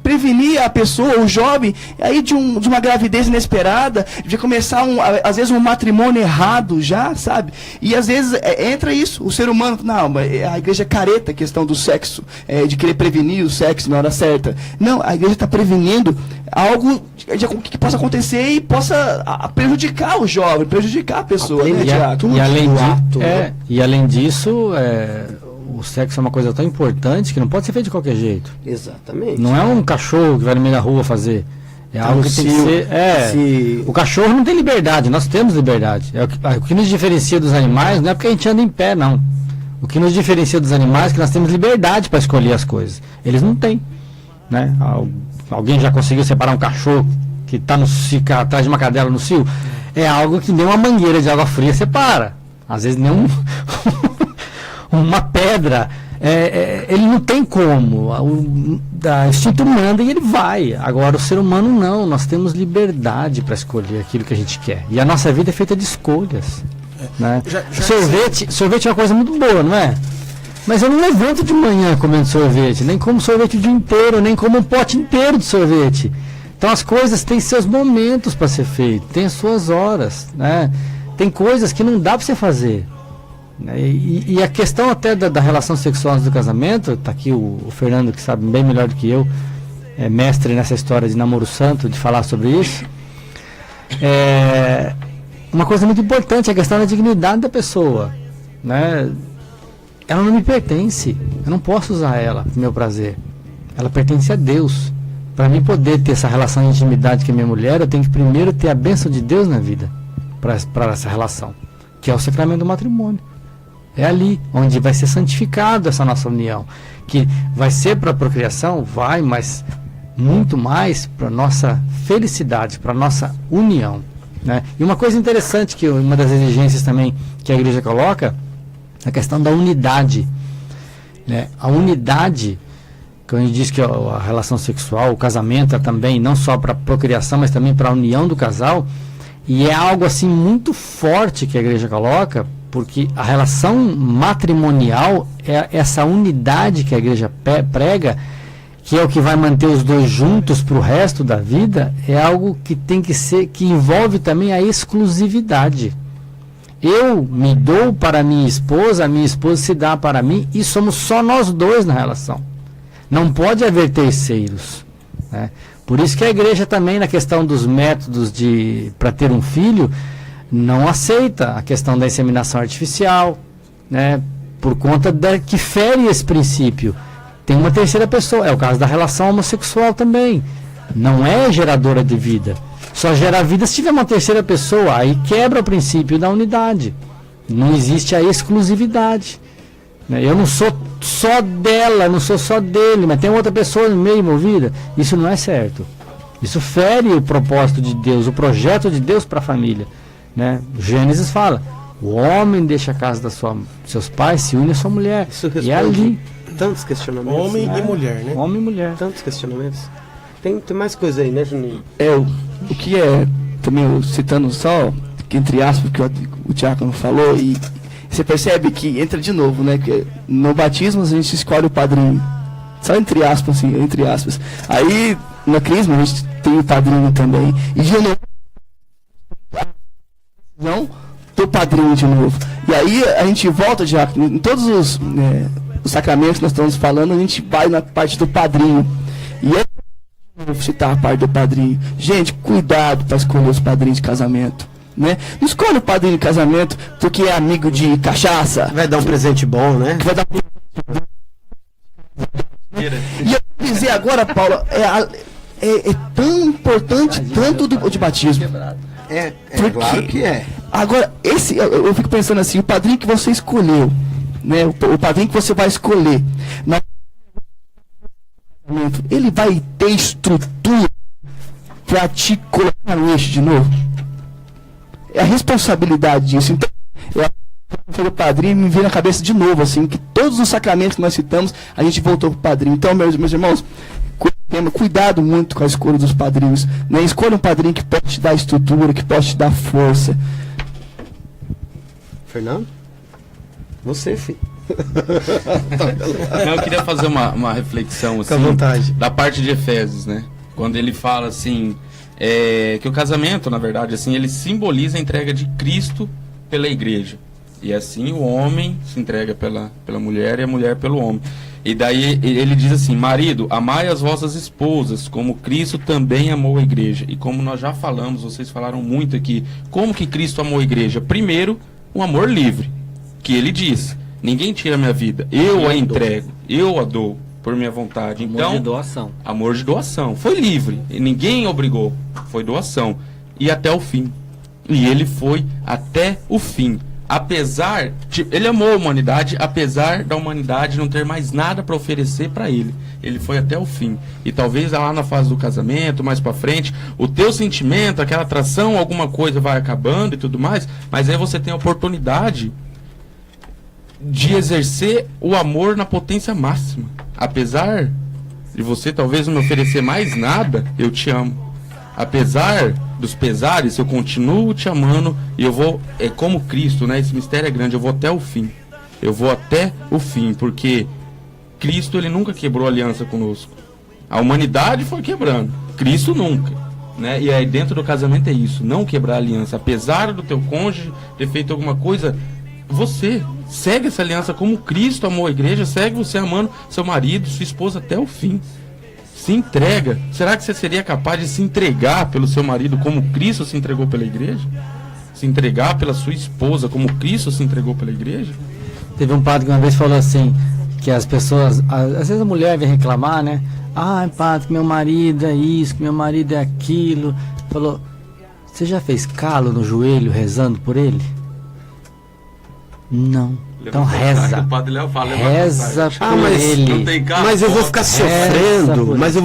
prevenir a pessoa, o jovem, aí de uma gravidez inesperada, de começar, às vezes, um matrimônio errado já, sabe? E às vezes entra isso, o ser humano, não, a igreja é careta a questão do sexo, de querer prevenir o sexo na hora certa. Não, a igreja está prevenindo algo que possa acontecer e possa prejudicar o jovem, prejudicar a pessoa, né, Tiago? E além disso, o sexo é uma coisa tão importante que não pode ser feito de qualquer jeito. Exatamente. Não é um cachorro que vai no meio da rua fazer. É algo que tem que ser. O cachorro não tem liberdade, nós temos liberdade. O que nos diferencia dos animais não é porque a gente anda em pé, não. O que nos diferencia dos animais é que nós temos liberdade para escolher as coisas. Eles não têm. Né? Alguém já conseguiu separar um cachorro que está atrás de uma cadela no cio? É algo que nem uma mangueira de água fria separa. Às vezes nem uma pedra, ele não tem como. O instinto manda e ele vai. Agora o ser humano não. Nós temos liberdade para escolher aquilo que a gente quer. E a nossa vida é feita de escolhas. Né? Sorvete é uma coisa muito boa, não é? Mas eu não levanto de manhã comendo sorvete, nem como sorvete o dia inteiro, nem como um pote inteiro de sorvete. Então as coisas têm seus momentos para ser feito, tem as suas horas, né? Tem coisas que não dá para você fazer. E a questão até da relação sexual antes do casamento, tá aqui o Fernando, que sabe bem melhor do que eu, é mestre nessa história de namoro santo, de falar sobre isso. Uma coisa muito importante é a questão da dignidade da pessoa, né? ela não me pertence. Eu não posso usar ela pro meu prazer. Ela pertence a Deus. Para mim poder ter essa relação de intimidade com a minha mulher, eu tenho que primeiro ter a bênção de Deus na vida para essa relação, que é o sacramento do matrimônio. É ali onde vai ser santificado essa nossa união, que vai ser para a procriação, vai, mas muito mais para nossa felicidade, para nossa união, né? E uma coisa interessante, que uma das exigências também que a igreja coloca, é a questão da unidade, né? A unidade, quando a gente diz que a relação sexual, o casamento é também não só para procriação, mas também para a união do casal, e é algo assim muito forte que a igreja coloca, porque a relação matrimonial é essa unidade que a igreja prega, que é o que vai manter os dois juntos para o resto da vida, é algo que tem que ser, que envolve também a exclusividade. Eu me dou para a minha esposa se dá para mim, e somos só nós dois na relação. Não pode haver terceiros, né? Por isso que a igreja também, na questão dos métodos para ter um filho, não aceita a questão da inseminação artificial, né? Por conta que fere esse princípio. Tem uma terceira pessoa, é o caso da relação homossexual também. Não é geradora de vida. Só gera vida se tiver uma terceira pessoa, aí quebra o princípio da unidade. Não existe a exclusividade. Eu não sou só dela, não sou só dele, mas tem outra pessoa no meio envolvida. Isso não é certo. Isso fere o propósito de Deus, o projeto de Deus para a família, né? Gênesis fala: o homem deixa a casa dos seus pais, se une à sua mulher. Isso e é ali. Tantos questionamentos. Homem e mulher, né? Homem e mulher. Tantos questionamentos. Tem mais coisa aí, né, Juninho? O que é, também citando só, que entre aspas, que o Diácono falou, e você percebe que entra de novo, né? Que no batismo a gente escolhe o padrinho. Só entre aspas, assim, entre aspas. Aí, na crisma, a gente tem o padrinho também. E de novo, não do padrinho de novo. E aí a gente volta, já em todos os sacramentos que nós estamos falando, a gente vai na parte do padrinho. E aí, vou citar a parte do padrinho. Gente, cuidado para escolher os padrinhos de casamento, né? Não escolhe o padrinho de casamento porque é amigo de cachaça. Vai dar um presente bom, né? Vai dar E eu vou dizer agora, Paulo, é tão importante tanto de batismo. Porque, claro que é. Agora, eu fico pensando assim, o padrinho que você escolheu, né? O padrinho que você vai escolher, ele vai ter estrutura para te colocar no eixo de novo. É a responsabilidade disso. Então, o padrinho me veio na cabeça de novo, assim, que todos os sacramentos que nós citamos, a gente voltou pro padrinho. Então, meus irmãos, cuidado muito com a escolha dos padrinhos, né? Escolha um padrinho que pode te dar estrutura, que pode te dar força. Fernando? Você, filho. Não, eu queria fazer uma reflexão assim, à vontade. Da parte de Efésios, né? Quando ele fala assim, que o casamento, na verdade, assim, ele simboliza a entrega de Cristo pela igreja. E assim o homem se entrega pela mulher e a mulher pelo homem. E daí ele diz assim: marido, amai as vossas esposas, como Cristo também amou a igreja. E como nós já falamos, vocês falaram muito aqui, como que Cristo amou a igreja? Primeiro, um amor livre, que ele diz: ninguém tira minha vida, eu a entrego, eu a dou por minha vontade. Então, amor de doação. Amor de doação. Foi livre, e ninguém obrigou, foi doação. E até o fim. E ele foi até o fim. Apesar de, ele amou a humanidade, apesar da humanidade não ter mais nada para oferecer para ele. Ele foi até o fim. E talvez lá na fase do casamento, mais para frente, o teu sentimento, aquela atração, alguma coisa vai acabando e tudo mais, mas aí você tem a oportunidade de exercer o amor na potência máxima. Apesar de você talvez não me oferecer mais nada, eu te amo. Apesar dos pesares, eu continuo te amando e eu vou, como Cristo, né? Esse mistério é grande, eu vou até o fim. Eu vou até o fim, porque Cristo, ele nunca quebrou aliança conosco. A humanidade foi quebrando, Cristo nunca, né? E aí dentro do casamento é isso, não quebrar aliança. Apesar do teu cônjuge ter feito alguma coisa, você segue essa aliança como Cristo amou a igreja, segue você amando seu marido, sua esposa até o fim. Se entrega. Será que você seria capaz de se entregar pelo seu marido como Cristo se entregou pela igreja? Se entregar pela sua esposa como Cristo se entregou pela igreja? Teve um padre que uma vez falou assim, que as pessoas, às vezes a mulher vem reclamar, né? Ai, padre, que meu marido é isso, que meu marido é aquilo. Falou, você já fez calo no joelho rezando por ele? Não. Então reza. Reza por ele. Mas eu vou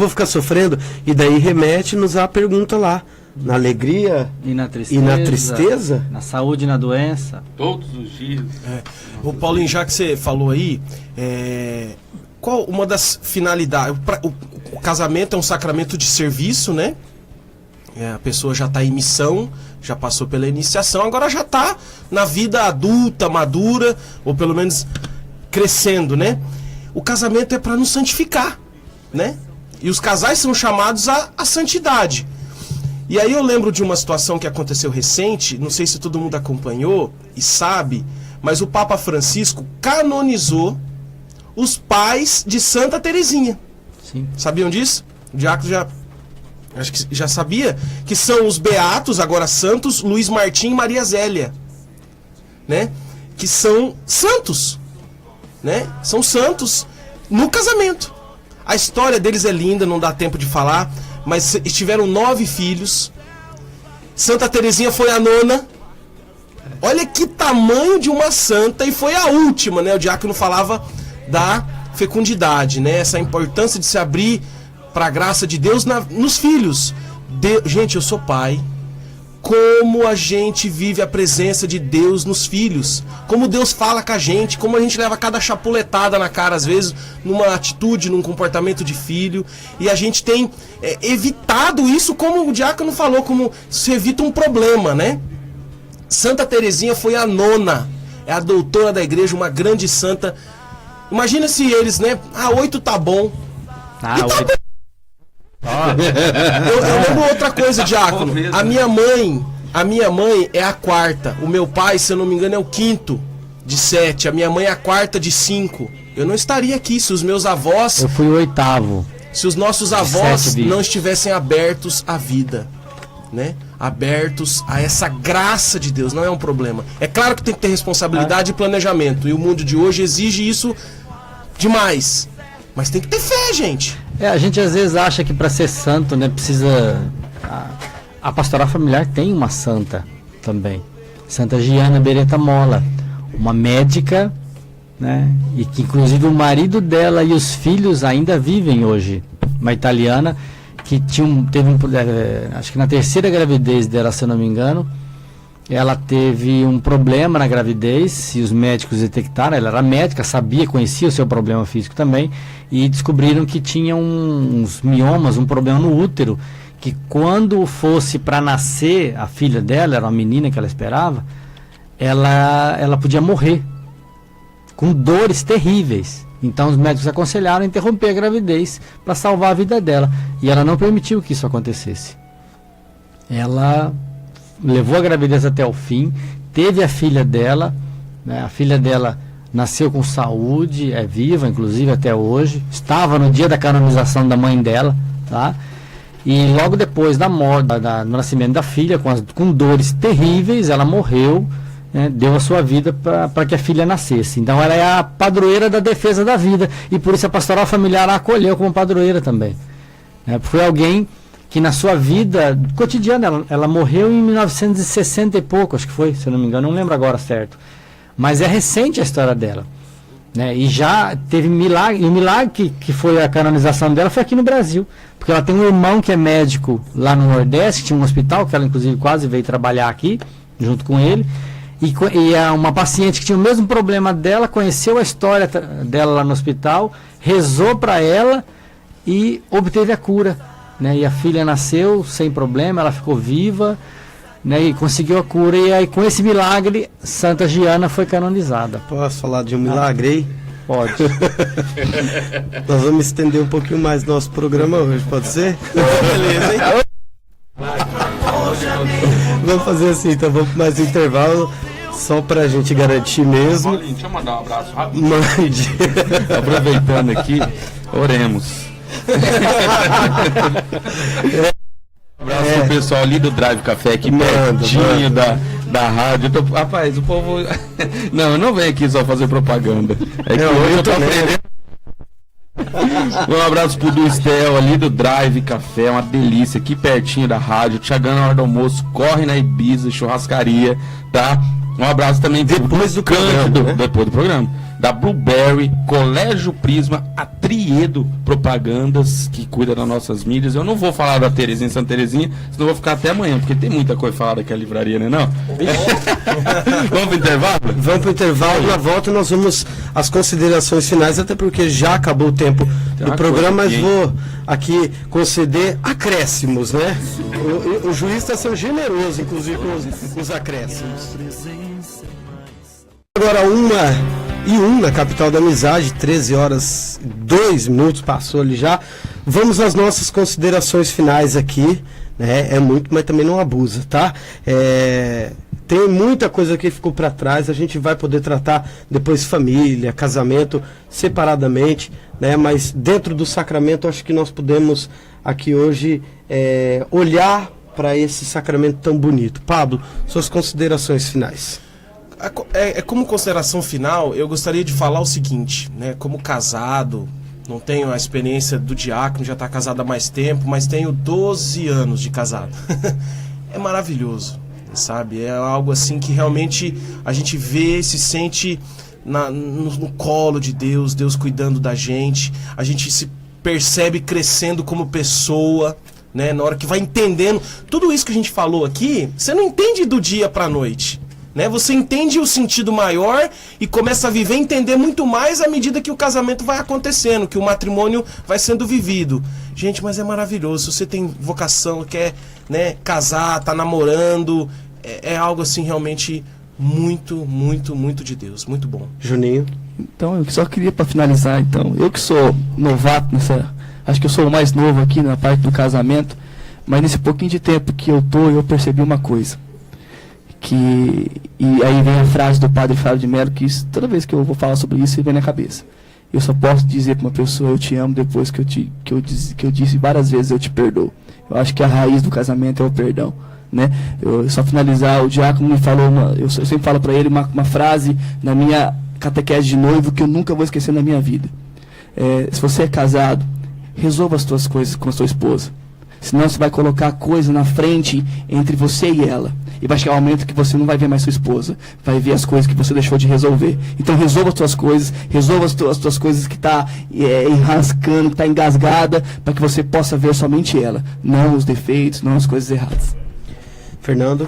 ficar sofrendo. E daí remete-nos à pergunta lá. Na alegria e na tristeza, na saúde e na doença, todos os dias. O Paulinho, já que você falou aí, qual uma das finalidades? O casamento é um sacramento de serviço, né? A pessoa já está em missão, já passou pela iniciação, agora já está na vida adulta, madura, ou pelo menos crescendo, né? O casamento é para nos santificar, né? E os casais são chamados à santidade. E aí eu lembro de uma situação que aconteceu recente, não sei se todo mundo acompanhou e sabe, mas o Papa Francisco canonizou os pais de Santa Teresinha. Sim. Sabiam disso? O diácono acho que já sabia, que são os beatos, agora santos, Luiz Martim e Maria Zélia, né? Que são santos, né? São santos no casamento. A história deles é linda, não dá tempo de falar, mas tiveram 9 filhos. Santa Teresinha foi a 9ª. Olha que tamanho de uma santa, e foi a última, né? O diácono falava da fecundidade, né? Essa importância de se abrir para a graça de Deus nos filhos. Gente, eu sou pai. Como a gente vive a presença de Deus nos filhos. Como Deus fala com a gente. Como a gente leva cada chapuletada na cara, às vezes, numa atitude, num comportamento de filho. E a gente tem evitado isso, como o diácono falou, como se evita um problema, né? Santa Teresinha foi a 9ª. É a doutora da igreja, uma grande santa. Imagina se eles, né? 8 tá bom. Eu lembro outra coisa, diácono. A minha mãe é a 4ª. O meu pai, se eu não me engano, é o 5º de 7. A minha mãe é a 4ª de 5. Eu não estaria aqui se os meus avós... Eu fui o 8º. Se os nossos avós não estivessem abertos à vida, né? Abertos a essa graça de Deus. Não é um problema. É claro que tem que ter responsabilidade e planejamento. E o mundo de hoje exige isso demais. Mas tem que ter fé, gente. A gente às vezes acha que para ser santo, né, precisa... A pastoral familiar tem uma santa também. Santa Giana Beretta Molla, uma médica, né, e que inclusive o marido dela e os filhos ainda vivem hoje. Uma italiana que acho que na 3ª gravidez dela, se eu não me engano, ela teve um problema na gravidez e os médicos detectaram. Ela era médica, conhecia o seu problema físico também, e descobriram que tinha uns miomas, um problema no útero, que quando fosse para nascer a filha dela, era uma menina que ela esperava, ela podia morrer com dores terríveis. Então os médicos aconselharam interromper a gravidez para salvar a vida dela, e ela não permitiu que isso acontecesse. Ela levou a gravidez até o fim, teve a filha dela, né? A filha dela nasceu com saúde, é viva inclusive até hoje, estava no dia da canonização da mãe dela, tá? E logo depois da morte, do nascimento da filha, com dores terríveis, ela morreu, né? Deu a sua vida para que a filha nascesse. Então ela é a padroeira da defesa da vida, e por isso a pastoral familiar a acolheu como padroeira também, né? Foi alguém que na sua vida cotidiana, ela morreu em 1960 e pouco, acho que foi, se eu não me engano, não lembro agora certo. Mas é recente a história dela, né? E já teve milagre, e o milagre que foi a canonização dela foi aqui no Brasil, porque ela tem um irmão que é médico lá no Nordeste, que tinha um hospital, que ela inclusive quase veio trabalhar aqui, junto com ele, e uma paciente que tinha o mesmo problema dela, conheceu a história dela lá no hospital, rezou para ela e obteve a cura, né? E a filha nasceu sem problema, ela ficou viva, né? E conseguiu a cura, e aí com esse milagre Santa Giana foi canonizada. Posso falar de um milagre aí? Pode. Nós vamos estender um pouquinho mais nosso programa hoje, pode ser? Beleza, hein? Vamos fazer assim, então vamos para mais um intervalo, só pra gente garantir mesmo. Paulinho, deixa eu mandar um abraço rápido. Mande. Aproveitando aqui, oremos. Um abraço pro pessoal ali do Drive Café, aqui pertinho da rádio. Rapaz, o povo. Não, eu não venho aqui só fazer propaganda. É que hoje eu tô aprendendo. Um abraço pro do Estel ali do Drive Café, uma delícia, aqui pertinho da rádio. Chegando na hora do almoço, corre na Ibiza, churrascaria, tá? Um abraço também depois do Cândido, né? Depois do programa. Da Blueberry, Colégio Prisma, a Triedo Propagandas, que cuida das nossas mídias. Eu não vou falar da Terezinha Santa Terezinha, senão vou ficar até amanhã, porque tem muita coisa falada daquela livraria, né? Não? Vamos pro intervalo? Vamos pro intervalo, na volta nós vamos às considerações finais, até porque já acabou o tempo do programa, mas vou aqui conceder acréscimos, né? O juiz está sendo generoso, inclusive, com os acréscimos. Agora 1h01 na capital da amizade, 13h02, passou ali já. Vamos às nossas considerações finais aqui, né? É muito, mas também não abusa, tá? Tem muita coisa que ficou para trás, a gente vai poder tratar depois família, casamento, separadamente, né? Mas dentro do sacramento, acho que nós podemos aqui hoje olhar para esse sacramento tão bonito. Pablo, suas considerações finais. Como consideração final, eu gostaria de falar o seguinte, né? Como casado, não tenho a experiência do diácono, já está casado há mais tempo, mas tenho 12 anos de casado. É maravilhoso, sabe? É algo assim que realmente a gente vê, se sente no colo de Deus, Deus cuidando da gente, a gente se percebe crescendo como pessoa, né? Na hora que vai entendendo tudo isso que a gente falou aqui, você não entende do dia para a noite. Né? Você entende o sentido maior e começa a viver e entender muito mais à medida que o casamento vai acontecendo, que o matrimônio vai sendo vivido. Gente, mas é maravilhoso. Se você tem vocação, quer, né, casar, tá namorando, é algo assim realmente muito, muito, muito de Deus. Muito bom. Juninho? Então, eu só queria para finalizar, então, eu que sou novato acho que eu sou o mais novo aqui na parte do casamento, mas nesse pouquinho de tempo que eu percebi uma coisa. E aí vem a frase do padre Fábio de Mello, que toda vez que eu vou falar sobre isso, vem na cabeça. Eu só posso dizer para uma pessoa, eu te amo, depois que eu disse várias vezes, eu te perdoo. Eu acho que a raiz do casamento é o perdão, né? Só finalizar, o diácono me falou, eu sempre falo para ele uma frase na minha catequese de noivo que eu nunca vou esquecer na minha vida. Se você é casado, resolva as suas coisas com a sua esposa. Senão você vai colocar coisa na frente entre você e ela. E vai chegar um momento que você não vai ver mais sua esposa. Vai ver as coisas que você deixou de resolver. Então resolva as suas coisas. Resolva as tuas coisas que está enrascando, que está engasgada. Para que você possa ver somente ela. Não os defeitos, não as coisas erradas. Fernando?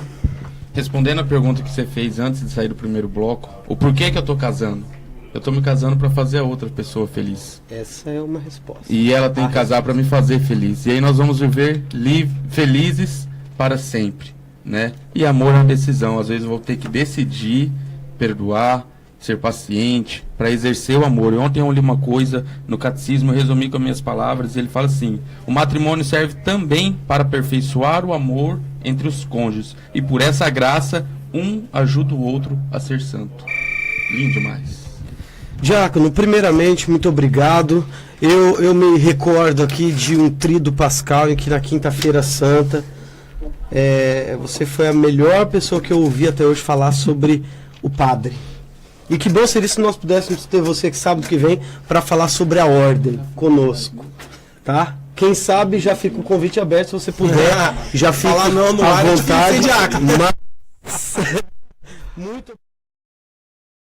Respondendo a pergunta que você fez antes de sair do primeiro bloco. O porquê que eu tô casando? Eu tô me casando para fazer a outra pessoa feliz. Essa é uma resposta. E ela tem que casar para me fazer feliz. E aí nós vamos viver felizes para sempre, né? E amor é uma decisão. Às vezes eu vou ter que decidir, perdoar, ser paciente, para exercer o amor. E ontem eu li uma coisa no catecismo, eu resumi com as minhas palavras, e ele fala assim: o matrimônio serve também para aperfeiçoar o amor entre os cônjuges. E por essa graça, um ajuda o outro a ser santo. Lindo demais. Diácono, primeiramente, muito obrigado. Eu me recordo aqui de um tríduo pascal em que na Quinta-feira Santa você foi a melhor pessoa que eu ouvi até hoje falar sobre o padre. E que bom seria se nós pudéssemos ter você que sábado que vem para falar sobre a ordem conosco, tá? Quem sabe já fica o convite aberto, se você puder, já fica à vontade. Muito